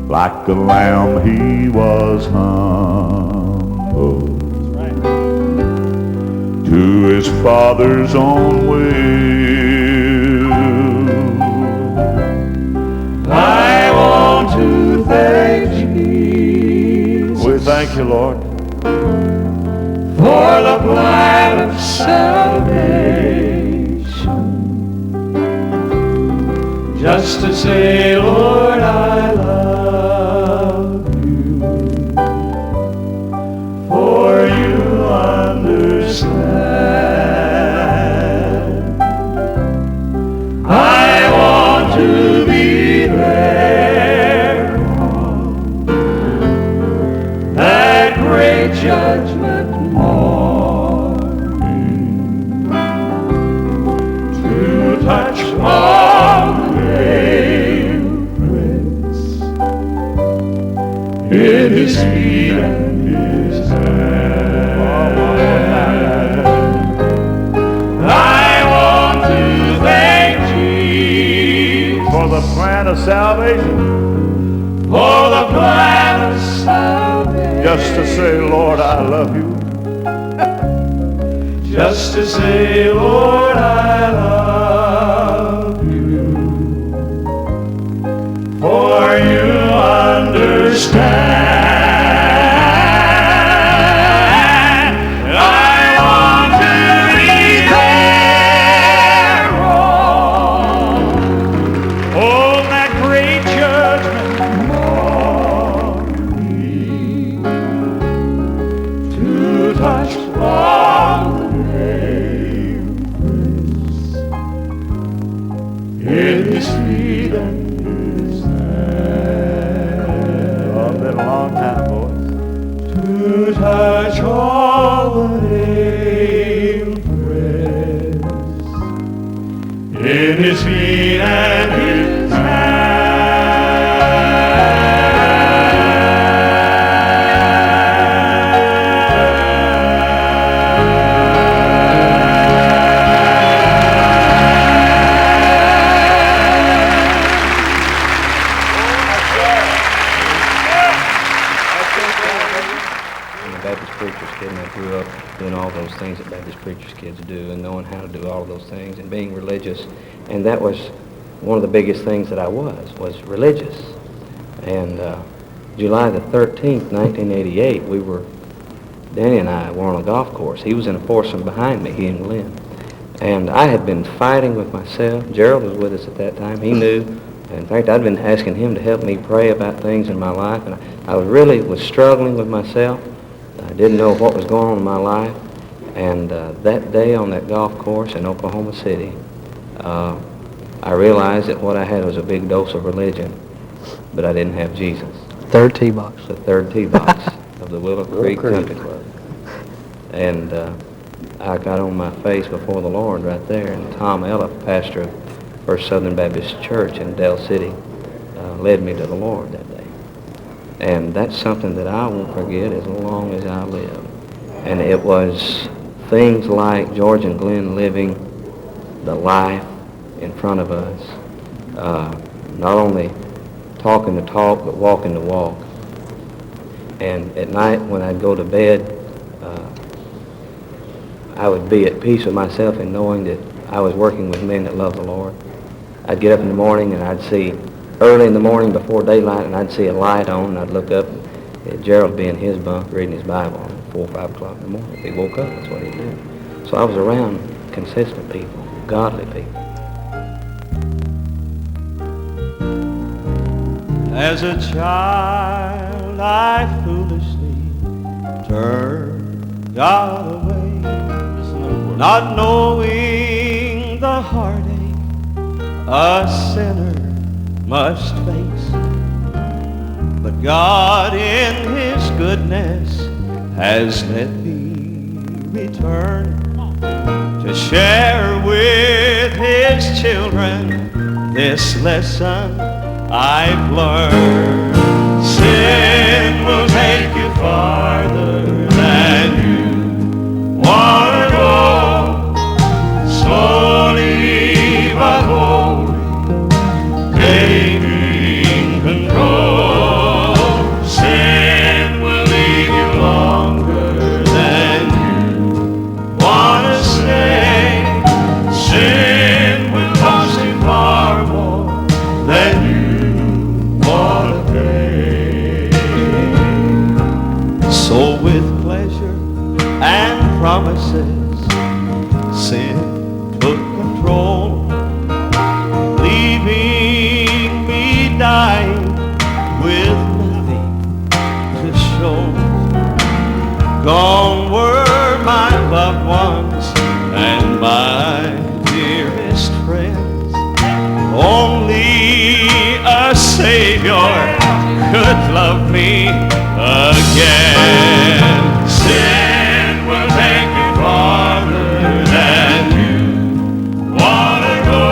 Like a lamb he was humbled to his Father's own will. I want to thank Jesus. We thank you, Lord, for the plan of salvation, just to say, Lord, I love you, for you understand. I want to be there on that great judgment morning to touch all the veiled breast in his feet and his hand. I want to thank Jesus for the plan of salvation, for the plan of salvation. Just to say, Lord, I love you. Just to say, Lord, I love you. For you understand. Touch all the nail prints in his feet and his doing all those things that Baptist preachers' kids do and knowing how to do all of those things and being religious. And that was one of the biggest things that I was religious. And July the 13th, 1988, Danny and I were on a golf course. He was in a foursome behind me, he and Glenn. And I had been fighting with myself. Gerald was with us at that time. He knew. In fact, I'd been asking him to help me pray about things in my life. And I was struggling with myself. I didn't know what was going on in my life. And that day on that golf course in Oklahoma City, I realized that what I had was a big dose of religion, but I didn't have Jesus. Third tee box. The third tee box of the Willow Creek Country Club. And I got on my face before the Lord right there, and Tom Elliff, pastor of First Southern Baptist Church in Dell City, led me to the Lord that day. And that's something that I won't forget as long as I live. And it was things like George and Glenn living the life in front of us, not only talking the talk, but walking the walk. And at night when I'd go to bed, I would be at peace with myself in knowing that I was working with men that loved the Lord. I'd get up in the morning and I'd see, early in the morning before daylight, and I'd see a light on, and I'd look up, and Gerald would be in his bunk reading his Bible at 4 or 5 o'clock in the morning. If he woke up, that's what he'd do. So I was around consistent people, godly people. As a child, I foolishly turned God away, not knowing the heartache a sinner must face. But God in His goodness has let me return to share with His children this lesson I've learned. Sin will take you farther than you want to go, slowly but wholly taking control. Sin will leave you longer than you want to stay. Sin will cost you far more than you want to pay. So with pleasure and promises, sin took control, leaving me dying with nothing to show. Gone were my loved ones and my dearest friends. Only a Savior could love me again. Sin will take you farther than you want to go,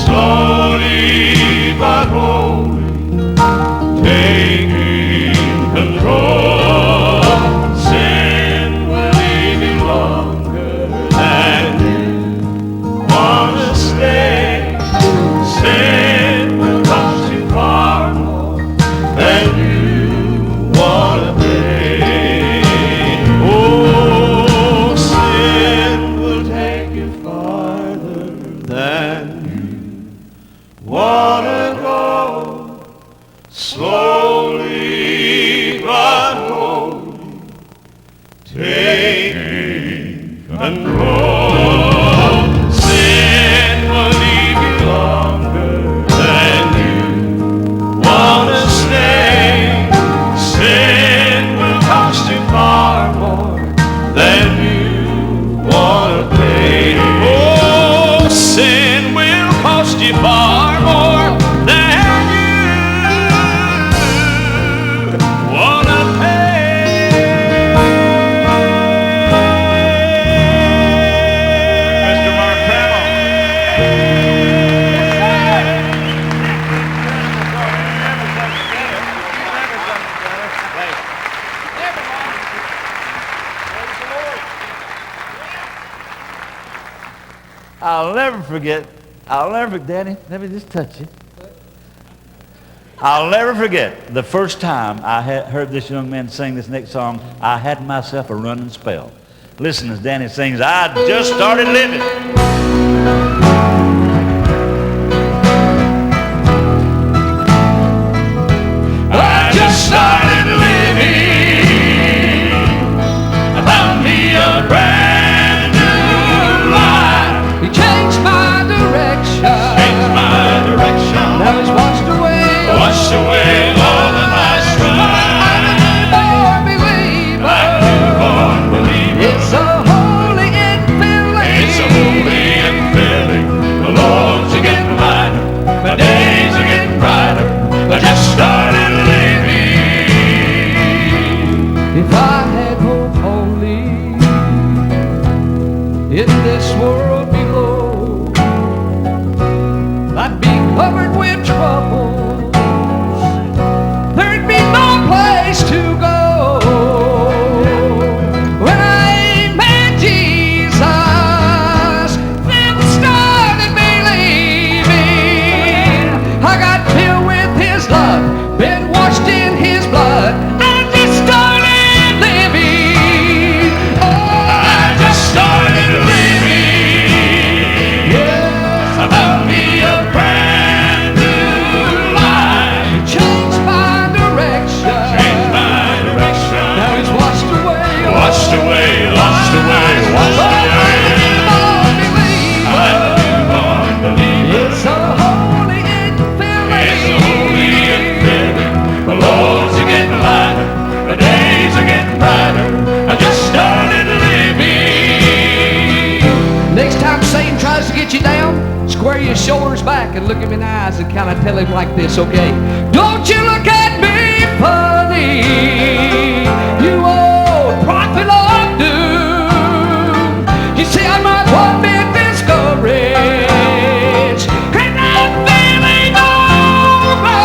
slowly but wholly taking control. Sin will leave you longer than you want to stay. Sin will cost you far more take control. Sin will leave you longer than you wanna stay. Sin will cost you far more than you wanna pay. Oh, sin will cost you far more than you wanna pay. Mr. Mark Trammell. I'll never forget, Danny, let me just touch you. I'll never forget the first time I heard this young man sing this next song. I had myself a running spell. Listen as Danny sings, I just started living. I just started living. I found me a brand new life. He changed my direction. Changed my direction. Now he's washed away all the nice I'm a newborn believer. It's a holy infilling. It's a holy infilling. The Lord's are getting lighter. My days are getting brighter. I just started living. If I had hope only in this world below, I'd be covered with troubles. There'd be no place to go. When I met Jesus, then started believing, I got filled with His love, been washed in His blood. I just started living. Oh, I just started living. yes, I found me a brand new life. changed my direction. Changed my direction. Now He's washed away. Washed away, washed away, washed away. I'm a newborn believer. It's a holy infilling. It's a holy infilling. The Lord's are getting lighter. The days are getting brighter. I just started living. Next time Satan tries to get you down, square your shoulders back and look him in the eyes and kind of tell him like this, okay? Don't you look at me funny, you old prophet of doom. You see, I might one bit discouraged, and I'm feeling over,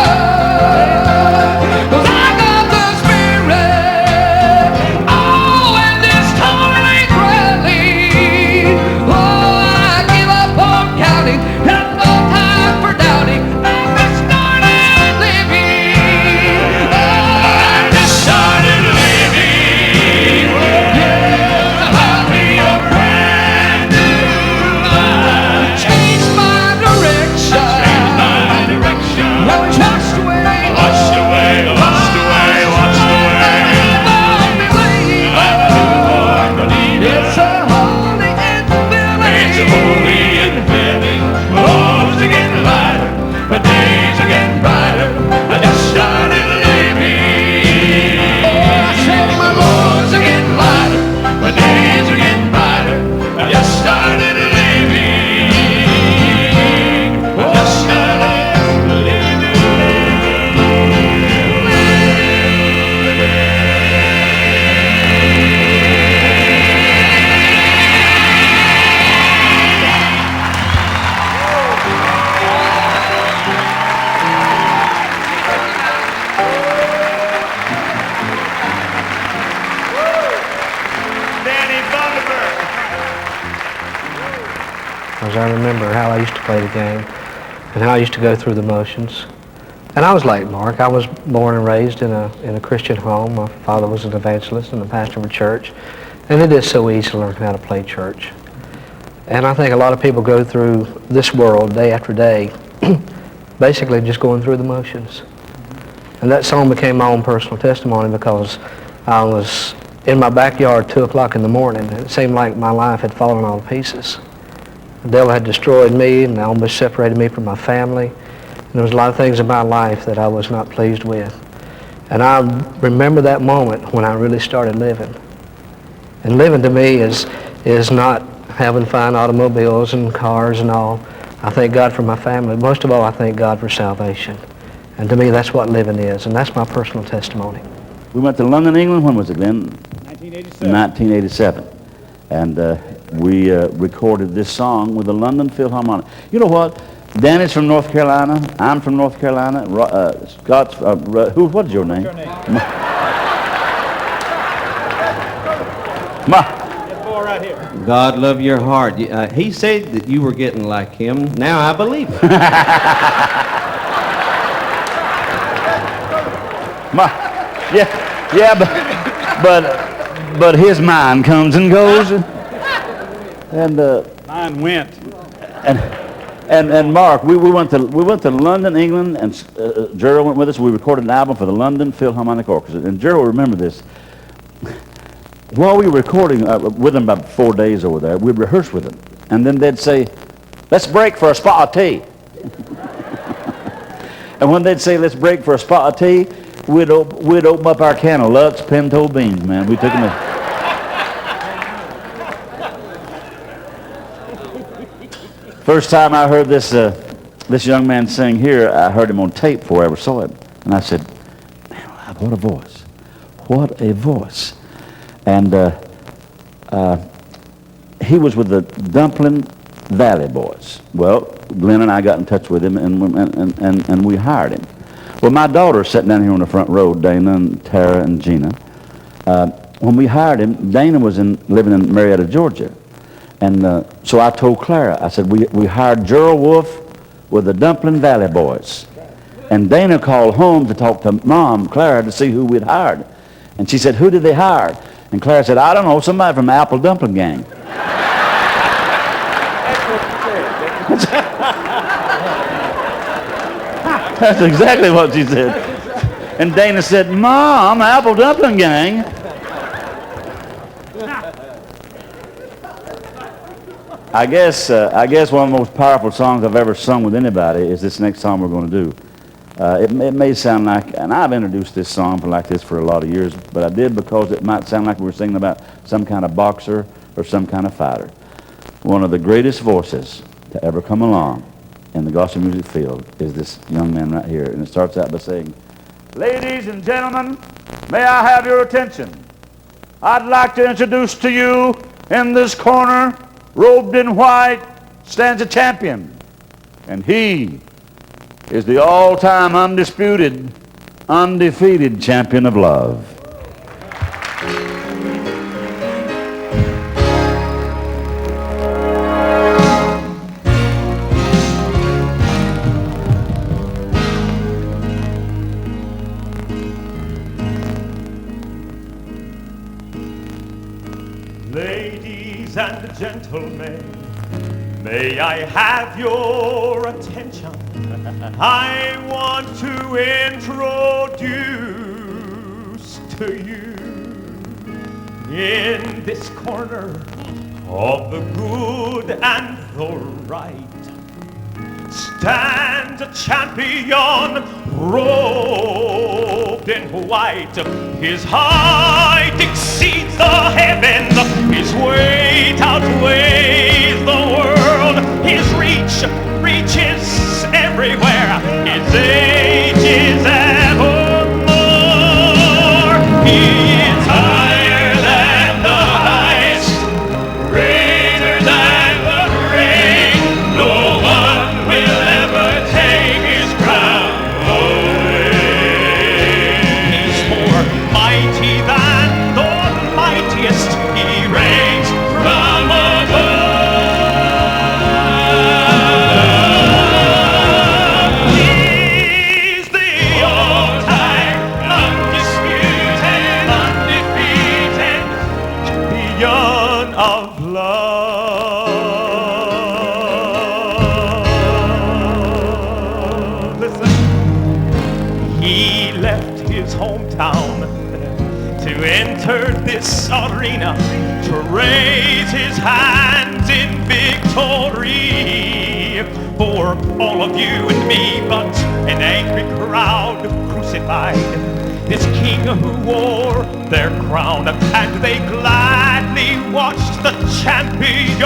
'cause I got the Spirit. Oh, and this time ain't rally. Oh, I give up on counting, and no time for doubting. I just started living. Oh, I just started living. Yeah, I found me a brand new life. changed my direction. Changed my direction. Now it's washed away. Washed away, washed away, washed away. I'm a believer. I'm a newborn believer. It's a holy infilling. It's a holy infilling. My loads are getting lighter. My days are getting brighter. I just started living. Oh, I said my Loads are getting lighter. My days are getting brighter. I just started living. I just started living. Danny Thunderbird. As I remember how I used to play the game and how I used to go through the motions. And I was like Mark. I was born and raised in a Christian home. My father was an evangelist and a pastor of a church. And it is so easy to learn how to play church. And I think a lot of people go through this world day after day basically just going through the motions. And that song became my own personal testimony because I was in my backyard 2 o'clock in the morning. It seemed like my life had fallen all to pieces. The devil had destroyed me and almost separated me from my family. And there was a lot of things in my life that I was not pleased with. And I remember that moment when I really started living. And living to me is not having fine automobiles and cars and all. I thank God for my family. Most of all, I thank God for salvation. And to me, that's what living is, and that's my personal testimony. We went to London, England. When was it, Glenn? 1987. 1987. And we recorded this song with the London Philharmonic. You know what? Danny's from North Carolina. I'm from North Carolina. Scott's, what's your name? Right here. God love your heart. He said that you were getting like him. Now I believe it. but his mind comes and goes, and Mine went. and Mark, we went to London, England, and Gerald went with us. We recorded an album for the London Philharmonic Orchestra, and Gerald, remember this. While we were recording with them about 4 days over there, we'd rehearse with them, and then they'd say, "Let's break for a spot of tea." And when they'd say, "Let's break for a spot of tea," we'd open up our can of Lux pinto beans, man. We took them in. First time I heard this young man sing here, I heard him on tape before I ever saw him. And I said, "Man, what a voice. What a voice." And he was with the Dumpling Valley Boys. Well, Glenn and I got in touch with him, and we hired him. Well, my daughter's sitting down here on the front row, Dana and Tara and Gina. When we hired him, Dana was living in Marietta, Georgia. And so I told Clara, I said, we hired Gerald Wolfe with the Dumpling Valley Boys. And Dana called home to talk to Mom, Clara, to see who we'd hired. And she said, "Who did they hire?" And Clara said, "I don't know, somebody from the Apple Dumpling Gang." That's exactly what she said. And Dana said, "Mom, Apple Dumpling Gang." I guess one of the most powerful songs I've ever sung with anybody is this next song we're going to do. It may sound like, and I've introduced this song like this for a lot of years, but I did because it might sound like we were singing about some kind of boxer or some kind of fighter. One of the greatest voices to ever come along in the gospel music field is this young man right here. And it starts out by saying, "Ladies and gentlemen, may I have your attention? I'd like to introduce to you in this corner, robed in white, stands a champion. And he is the all-time undisputed, undefeated champion of love." Ladies and gentlemen, may I have your attention? I want to introduce to you in this corner of the good and the right stands a champion robed in white. His height exceeds the heavens, his weight outweighs the world, his reach reaches everywhere, his age is evermore. He is higher than the highest, greater than the great. No one will ever take his crown away. He's more mighty than the mightiest. He reigns from above. He's the all-time undisputed, undefeated champion of love. Listen, he left his hometown to enter this arena to raise his hands in victory for all of you and me, but an angry crowd crucified this king who wore their crown, and they gladly watched the champion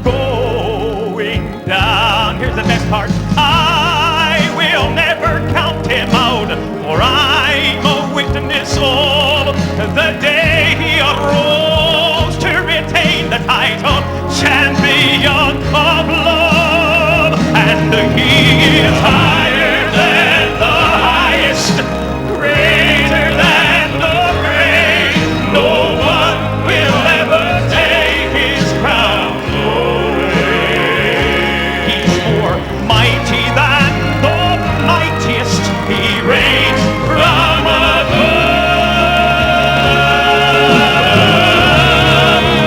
going down. Here's the best part. I will never count him out, for I'm a witness of the day he arose to retain the title, champion of love. And he is higher than the highest, greater than the great. No one will ever take his crown away. He's more mighty than the mightiest. He reigns from above.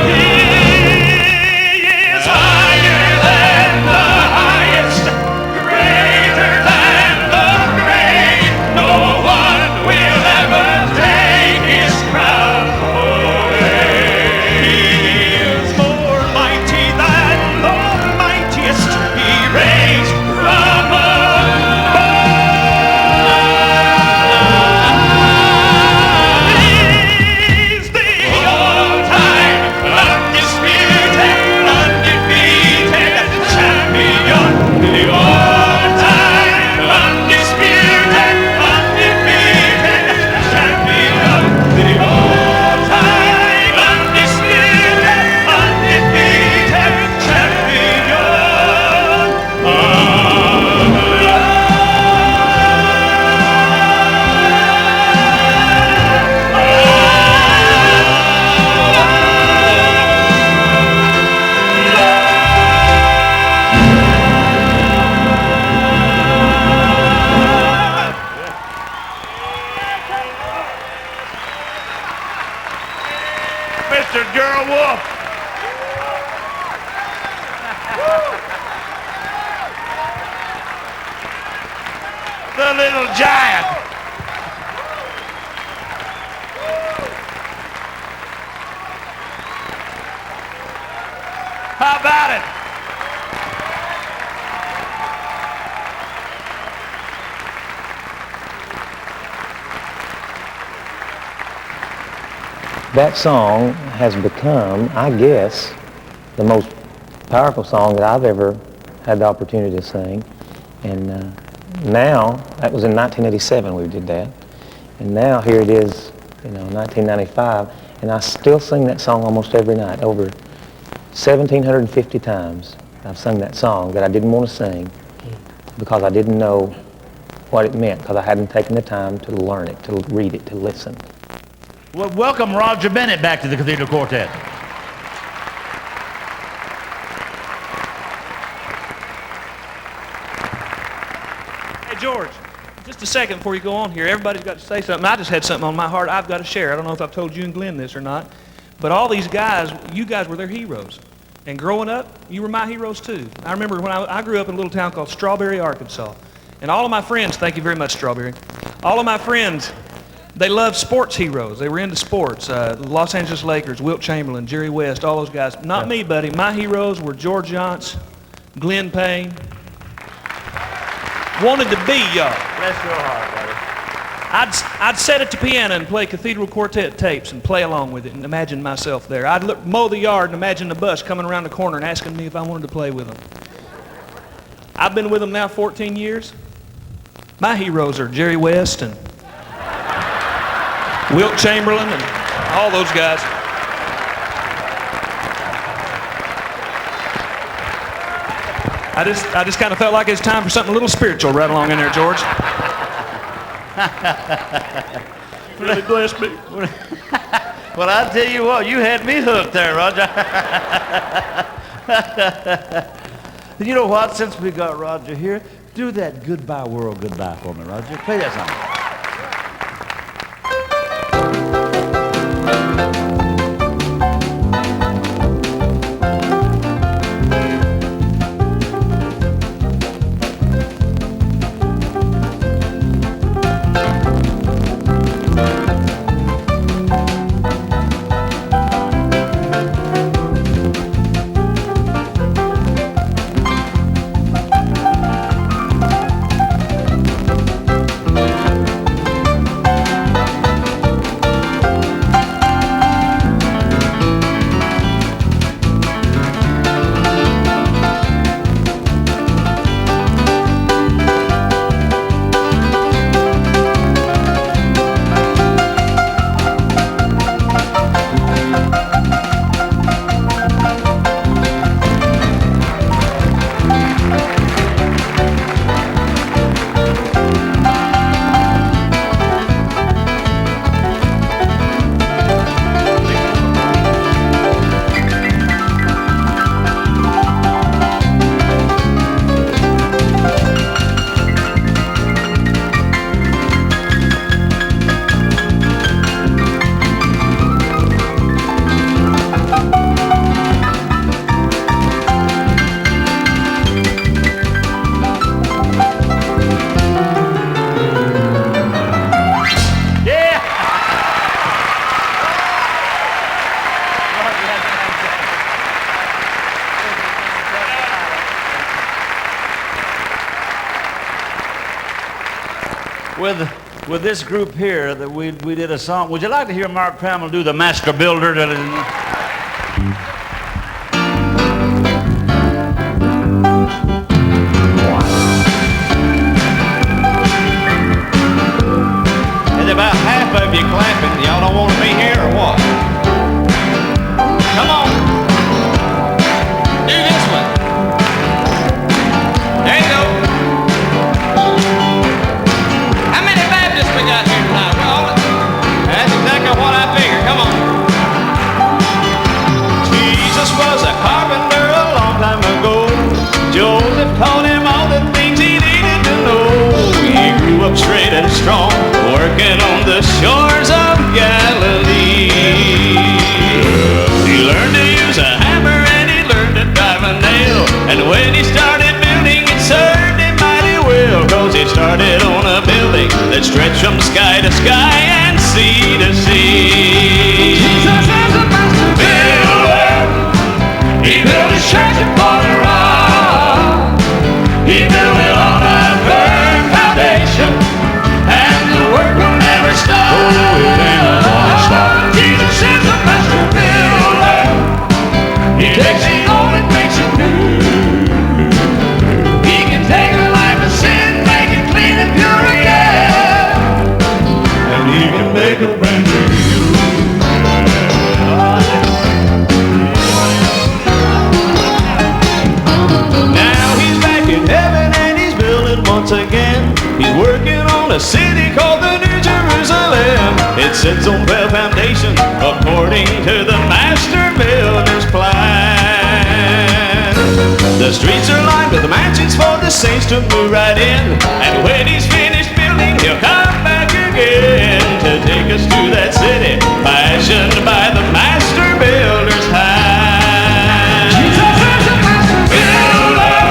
He is higher than the highest, greater than the great. No one will ever take his crown away. He is more mighty than the mightiest. He reigns from above. He's the all-time undisputed, undefeated champion. The all-time undisputed, undefeated champion. The all-time undisputed, undefeated champion of Mr. Gerald Wolf. The little giant. How about it? That song has become, I guess, the most powerful song that I've ever had the opportunity to sing. And now, that was in 1987 we did that. And now here it is, 1995, and I still sing that song almost every night. Over 1,750 times I've sung that song that I didn't want to sing because I didn't know what it meant, because I hadn't taken the time to learn it, to read it, to listen. Well, welcome Roger Bennett back to the Cathedral Quartet. Hey, George, just a second before you go on here. Everybody's got to say something. I just had something on my heart I've got to share. I don't know if I've told you and Glenn this or not, but all these guys, you guys were their heroes. And growing up, you were my heroes too. I remember when I grew up in a little town called Strawberry, Arkansas. And all of my friends, thank you very much, Strawberry. All of my friends, they loved sports heroes. They were into sports. Los Angeles Lakers, Wilt Chamberlain, Jerry West, all those guys. Not me, buddy. My heroes were George Johnson, Glenn Payne. Wanted to be y'all. Bless your heart, buddy. I'd sit at the piano and play Cathedral Quartet tapes and play along with it and imagine myself there. I'd mow the yard and imagine the bus coming around the corner and asking me if I wanted to play with them. I've been with them now 14 years. My heroes are Jerry West and Wilt Chamberlain and all those guys. I just kind of felt like it's time for something a little spiritual right along in there, George. Really blessed me. Well, I tell you what, you had me hooked there, Roger. You know what? Since we got Roger here, do that Goodbye World Goodbye for me, Roger. Play that song. with this group here that we did a song. Would you like to hear Mark Trammell do the Master Builder? And about half of you clapping. Y'all don't want to be here or what? Come on. Do this one. There you go. How many Baptists we got here tonight? That's exactly what I figured. Come on. Jesus was a carpenter a long time ago. Joseph taught him all the things he needed to know. He grew up straight and strong, working on the shores of Galilee. He learned to use a hammer and he learned to drive a nail. And when he started building, it served him mighty well. Cause he started on a building that stretched from sky to sky and sea to sea. Jesus is a master builder. He built his church upon a rock. He built it on a firm foundation, and the work will never stop. Oh, it ain't gonna stop. Jesus is a master builder. He takes the old and makes it new. He can take a life of sin, make it clean and pure again, and he can make a brand new you. Now he's back in heaven and he's building once again. He's working on a city called the New Jerusalem. It sits on 12 foundations according to the master builder's plan. The streets are lined with mansions for the saints to move right in. And when he's finished building, he'll come back again to take us to that city fashioned by the master builder's hand. Jesus is the master builder.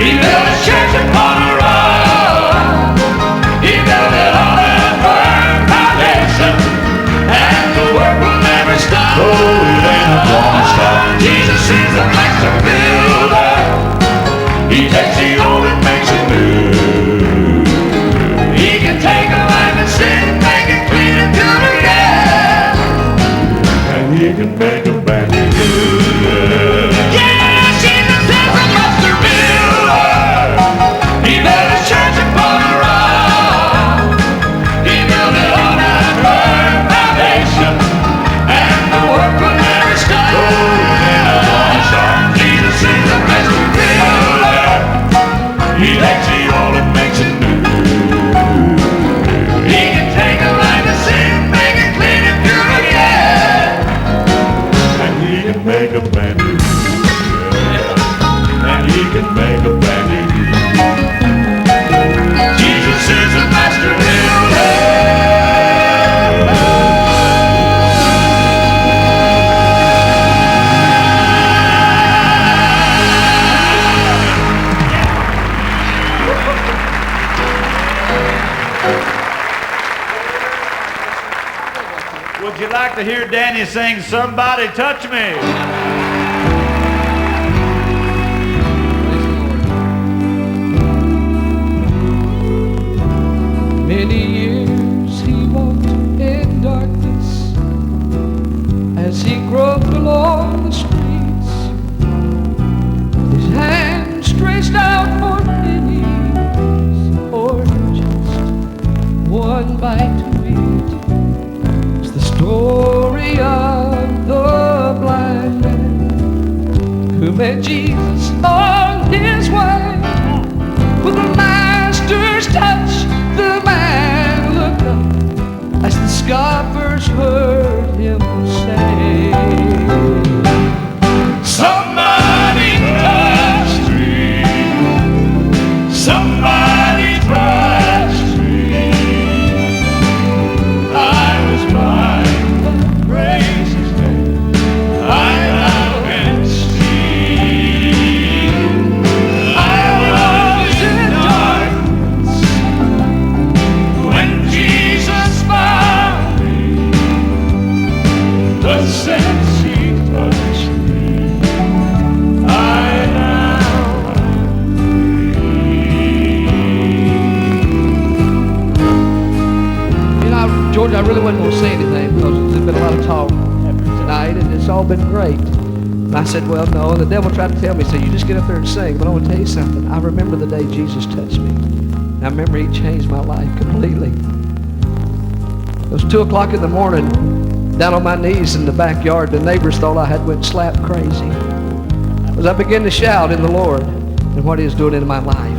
He built a church upon a rock. He built it on a firm foundation, and the work will never stop. Oh, it ain't gonna stop. Jesus is the master builder. He takes the old and makes it new. He can take a life and sin, make it clean and pure again, and he can make a brand new. Yeah, Jesus is the master builder. He built a church upon a rock. He built it on a firm foundation, and the work will never stop. Oh, never gonna stop. Jesus is the master builder. He takes the old and makes it new. He can take a life of sin, make it clean and pure again, and he can make a brand new. And he can make a brand new. Jesus is the master Would you like to hear Danny sing Somebody Touch Me? Many years he walked in darkness as he groped along the streets, his hands stretched out for pennies or just one bite to eat. It's the story of the blind man who met Jesus on his way. With the master's touch, the man looked up as the scoffers heard him say, somebody touched me, somebody touched me. I was blind, but praise his name, I now can see. I was in darkness when Jesus found me. wasn't going to say anything because there's been a lot of talk tonight, and it's all been great. And I said, well, no. And the devil tried to tell me, he said, you just get up there and sing. But I want to tell you something. I remember the day Jesus touched me. And I remember he changed my life completely. It was 2 o'clock in the morning, down on my knees in the backyard. The neighbors thought I had went slap crazy. As I began to shout in the Lord and what he is doing in my life.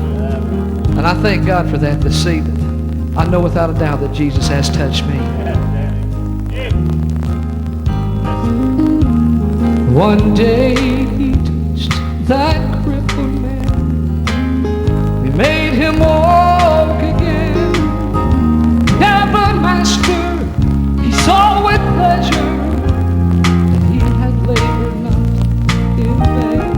And I thank God for that this evening. I know without a doubt that Jesus has touched me. One day he touched that crippled man. He made him walk again. Now the master, he saw with pleasure that he had labored not in vain.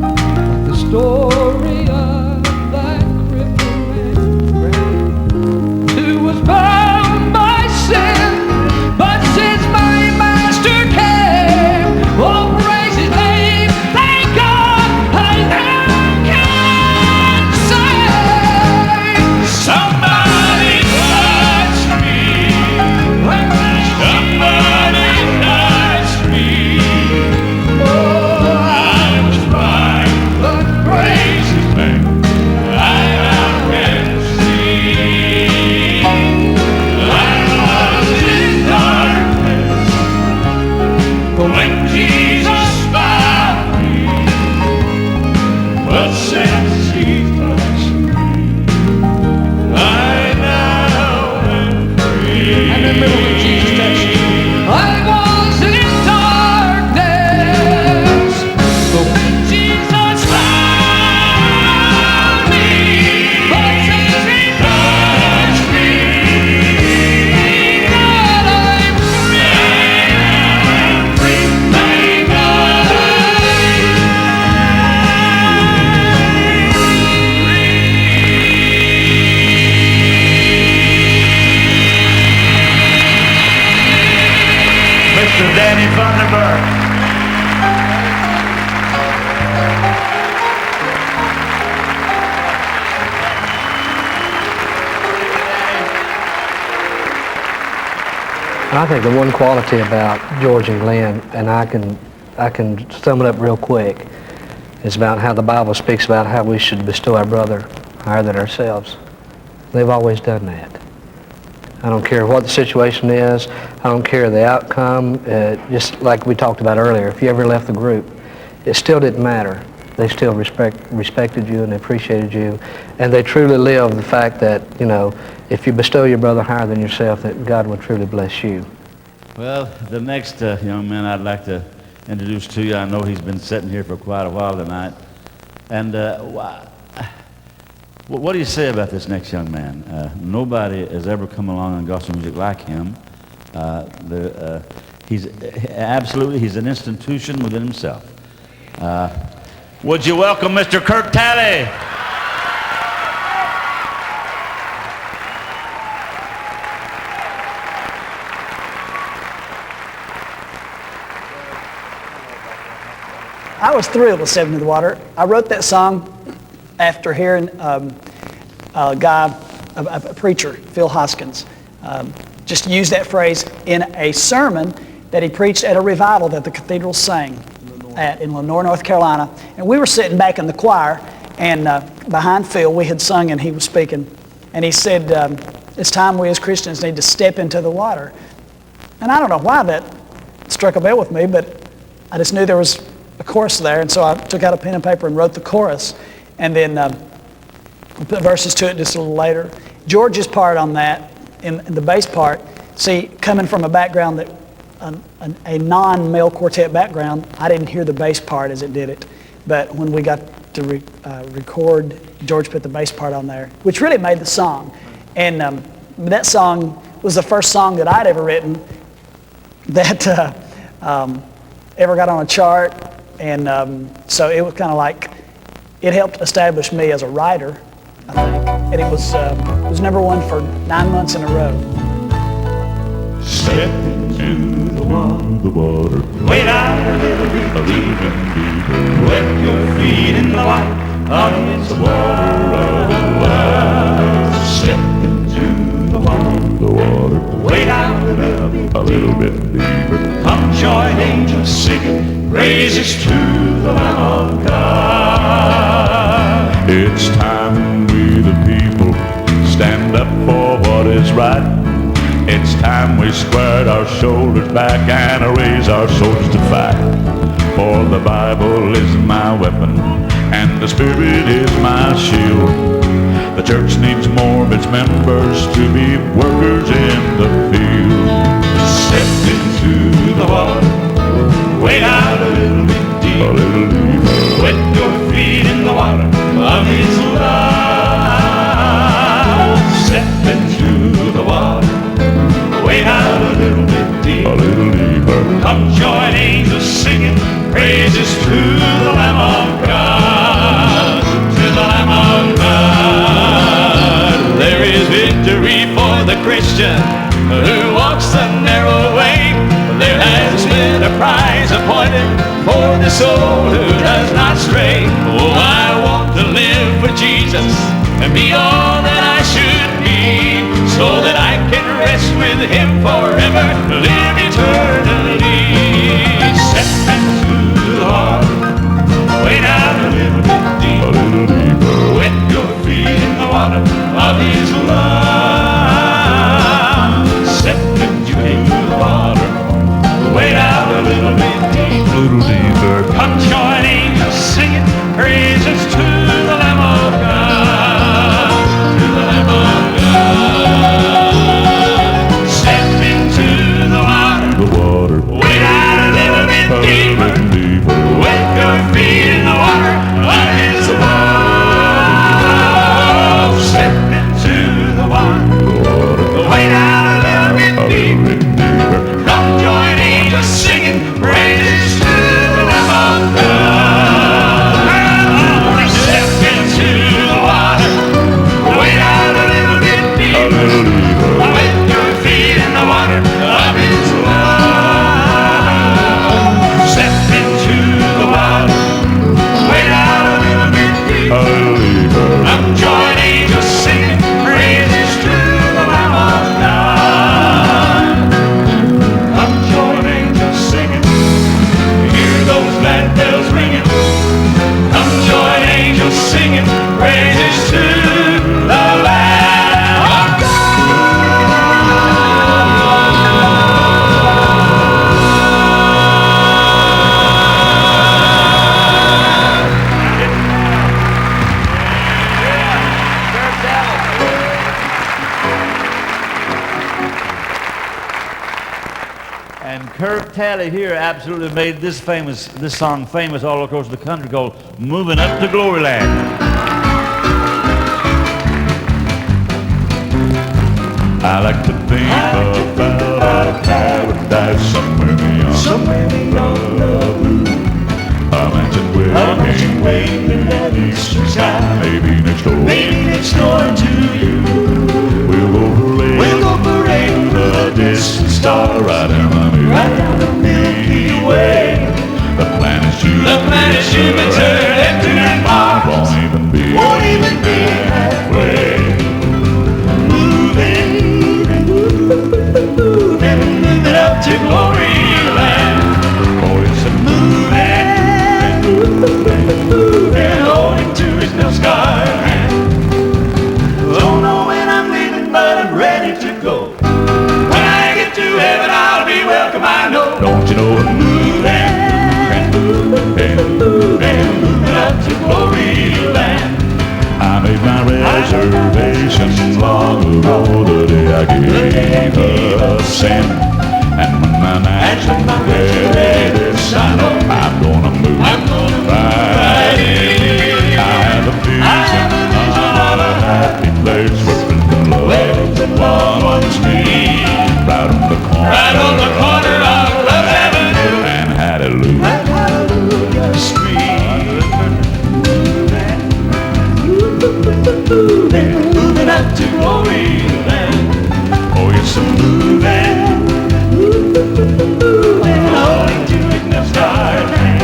Like the story of that crippled man, who was bound by sin, but since my master came, oh, praise his name, thank God, I now can say, somebody touched me, somebody touched me, oh, I was blind, but praise his name, I now can see, I was in darkness, but when Jesus found me, but since he touched me, I now am free. I remember when Jesus touched me. I was in darkness, but when Jesus found me, but since he touched me, God, I'm free. Thank God Mr. Danny Thunderberg. I think the one quality about George and Glenn, and I can sum it up real quick, is about how the Bible speaks about how we should bestow our brother higher than ourselves. They've always done that. I don't care what the situation is. I don't care the outcome. Just like we talked about earlier, if you ever left the group, it still didn't matter. They still respected you and they appreciated you. And they truly live the fact that, you know, if you bestow your brother higher than yourself, that God will truly bless you. Well, the next young man I'd like to introduce to you, I know he's been sitting here for quite a while tonight. And what do you say about this next young man? Nobody has ever come along in gospel music like him. He's an institution within himself. Would you welcome Mr. Kirk Talley? I was thrilled with Step Into the Water. I wrote that song after hearing a preacher, Phil Hoskins, just use that phrase in a sermon that he preached at a revival that the Cathedral sang in Lenore, North Carolina. And we were sitting back in the choir, and behind Phil, we had sung and he was speaking. And he said, it's time we as Christians need to step into the water. And I don't know why that struck a bell with me, but I just knew there was a chorus there, and so I took out a pen and paper and wrote the chorus, and then put verses to it just a little later. George's part on that, in the bass part, see, coming from a background that, a non-male quartet background, I didn't hear the bass part as it did it, but when we got to record, George put the bass part on there, which really made the song. And that song was the first song that I'd ever written that ever got on a chart. And so it was kind of like, it helped establish me as a writer, I think. And it was number one for 9 months in a row. Step into the water, wade out a little deeper, wet your feet in the light, against the water of the light. Step into the water, wade out little bit deeper. Come join angels singing praises to the Lamb of God. It's time we the people stand up for what is right. It's time we squared our shoulders back and raise our swords to fight. For the Bible is my weapon and the Spirit is my shield. The church needs more of its members to be workers in the field. Step into the water, wade out a little bit deeper, wet your feet in the water of His love. Step into the water, wade out a little bit deeper, come join angels singing praises to the Lamb of God, to the Lamb of God. There is victory for the Christian who walks the narrow way. There has been a prize appointed for the soul who does not stray. Oh, I want to live for Jesus and be all that I should be, so that I can rest with Him forever, live eternally. Step into the water, wade out a little bit deeper, wet your feet in the water of His love. Step into the water, wade out a little bit deeper, come join angels singing praises to the Lamb of God, to the Lamb of God. Step into the water, wade out a little bit deeper, wet your feet in the water of His love. Step into the water, wade out a little bit deeper, come join angels singing praises to the Lamb of God. Step into the water, wade out a little bit deeper, wet your feet in the water of His love. Step into the water, wade out a little bit deeper, come join angels singing praises to the Lamb of God. Come join angels singing, hear those glad bells ringing. Come join angels singing praises to the Lamb of And Kirk Talley here absolutely made this song famous all across the country, called Moving Up to Glory Land. I like to think about a paradise somewhere beyond the blue. A mansion waiting in that eastern sky, maybe next door to you. We'll go parade the distant star right down the Milky Way. The planet Jupiter, Neptune and Mars won't even be halfway. Moving up to glory land. Oh, it's a moving, holding to His no sky hand. Don't know when I'm leaving, but I'm ready to go. When I get to heaven, I'll be welcome, I know. Don't you know I'm moving up to glory land. I made my reservations long ago, the day I gave up sin. And when my mansion ready, this I know I'm gonna move right in. I have a vision of a happy place where friends and loved ones meet, right on the corner of Love Avenue and Hallelujah Street. Moving up to glory land. Oh, yes, I'm moving, holding to Ignorance Garden.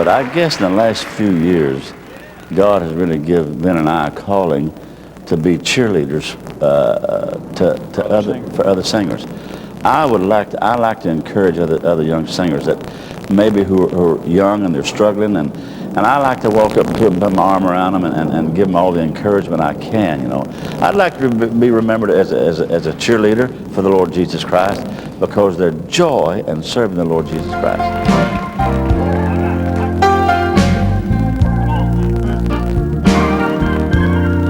but I guess in the last few years, God has really given Ben and I a calling to be cheerleaders for other singers. I like to encourage other young singers that maybe who are young and they're struggling, and I like to walk up to them, put my arm around them, and give them all the encouragement I can. You know, I'd like to be remembered as a cheerleader for the Lord Jesus Christ, because their joy in serving the Lord Jesus Christ.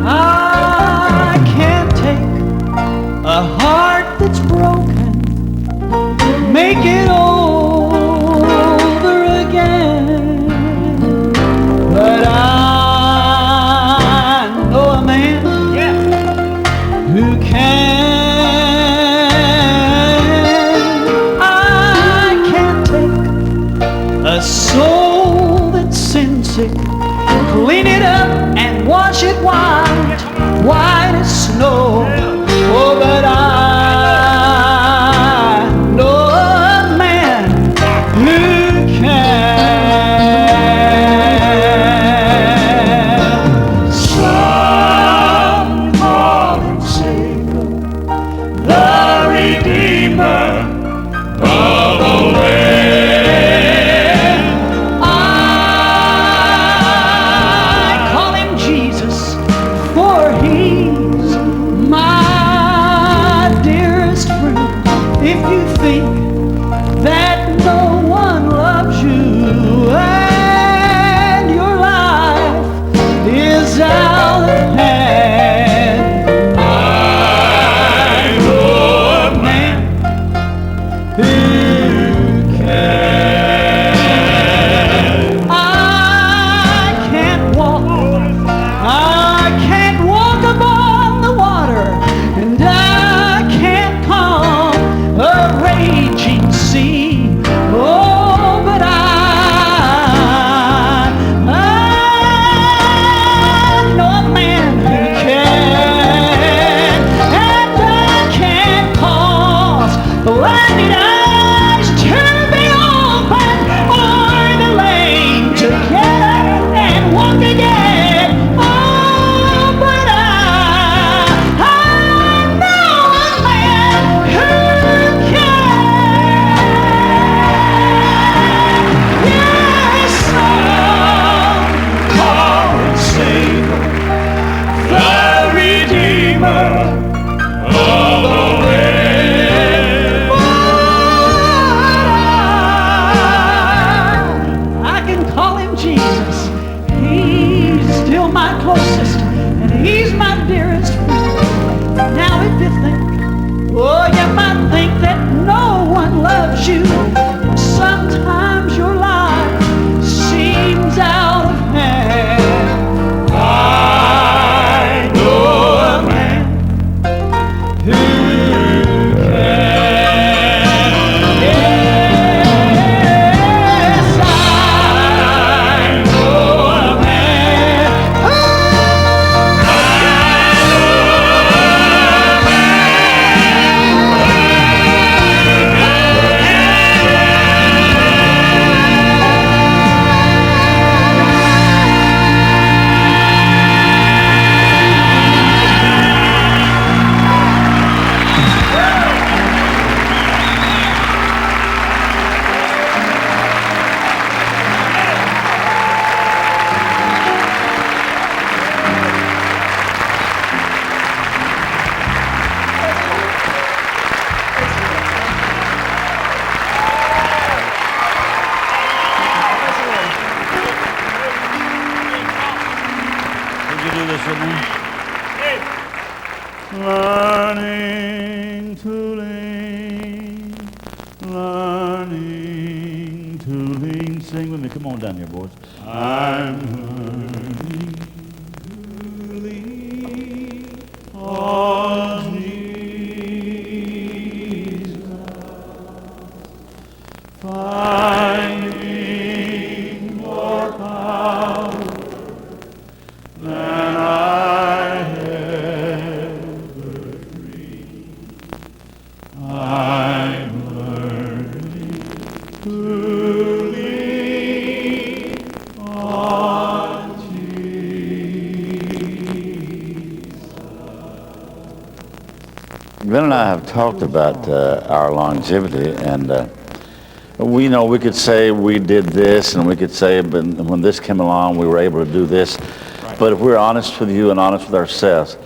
I can't take a heart that's broken, make it over again. But I know a man who can. I can't take a soul that's sin sick, clean it up and wash it white, white as snow. Oh, but I know a man who can. Some call him Savior, the Redeemer of the land. I call him Jesus, for he's my dearest friend. If you think that no one loves you and your life is out of hand, I know a man who can. I can't walk upon the water, and I can't calm a raging sea. Oh, but I know a man who can, and I can't cause blinded eyes to be open, or the lame to get up and walk again. Oh, but I know a man who can. Yes, some call him Savior, the Redeemer of the land. I can call him Jesus. He's still my closest, and he's my dearest friend. Now if you think, oh, you might think that no one loves you, sometimes your life seems out of hand. I know a man who can. Yes, I know a man. Would you do this with me? Learning to lean, learning to lean. Sing with me. Come on down here, boys. I'm learning to lean on Jesus, finding more power than I ever dreamed. I'm learning to lean Glenn and I have talked about our longevity, and we know we could say we did this, and we could say, but when this came along, we were able to do this. Right. But if we're honest with you and honest with ourselves,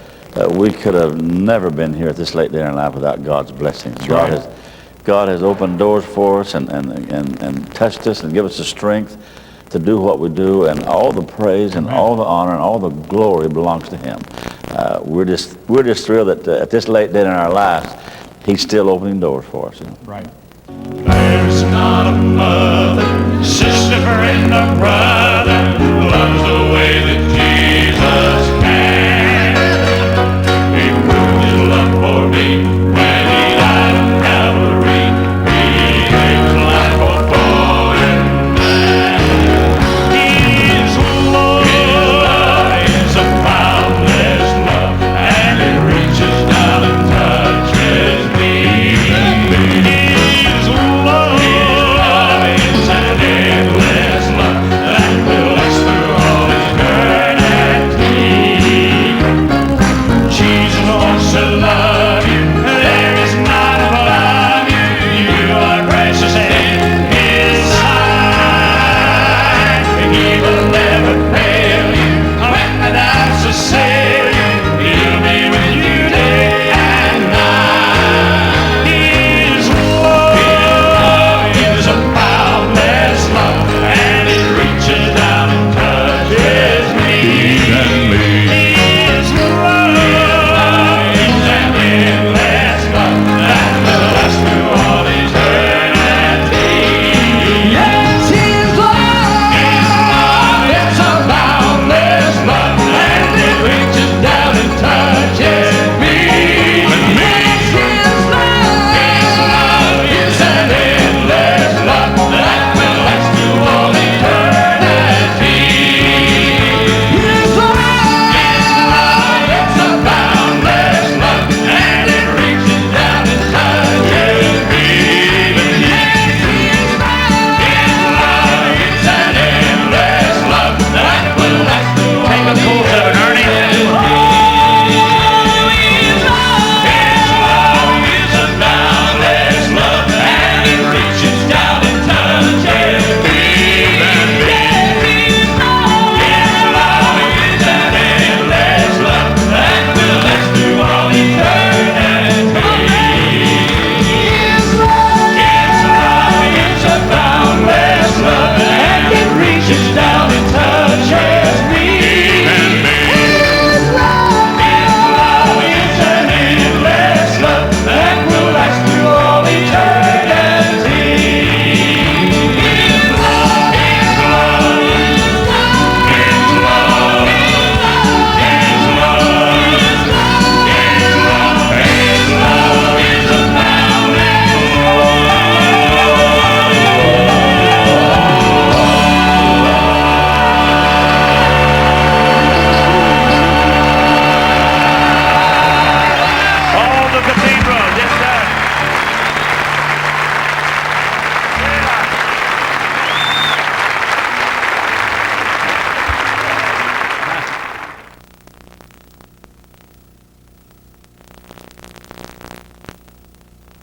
we could have never been here at this late day in our life without God's blessings. God has opened doors for us and touched us and given us the strength to do what we do, and all the praise and all the honor and all the glory belongs to Him. We're just thrilled that at this late day in our lives, He's still opening doors for us. Right. There's not a mother, sister, friend, or brother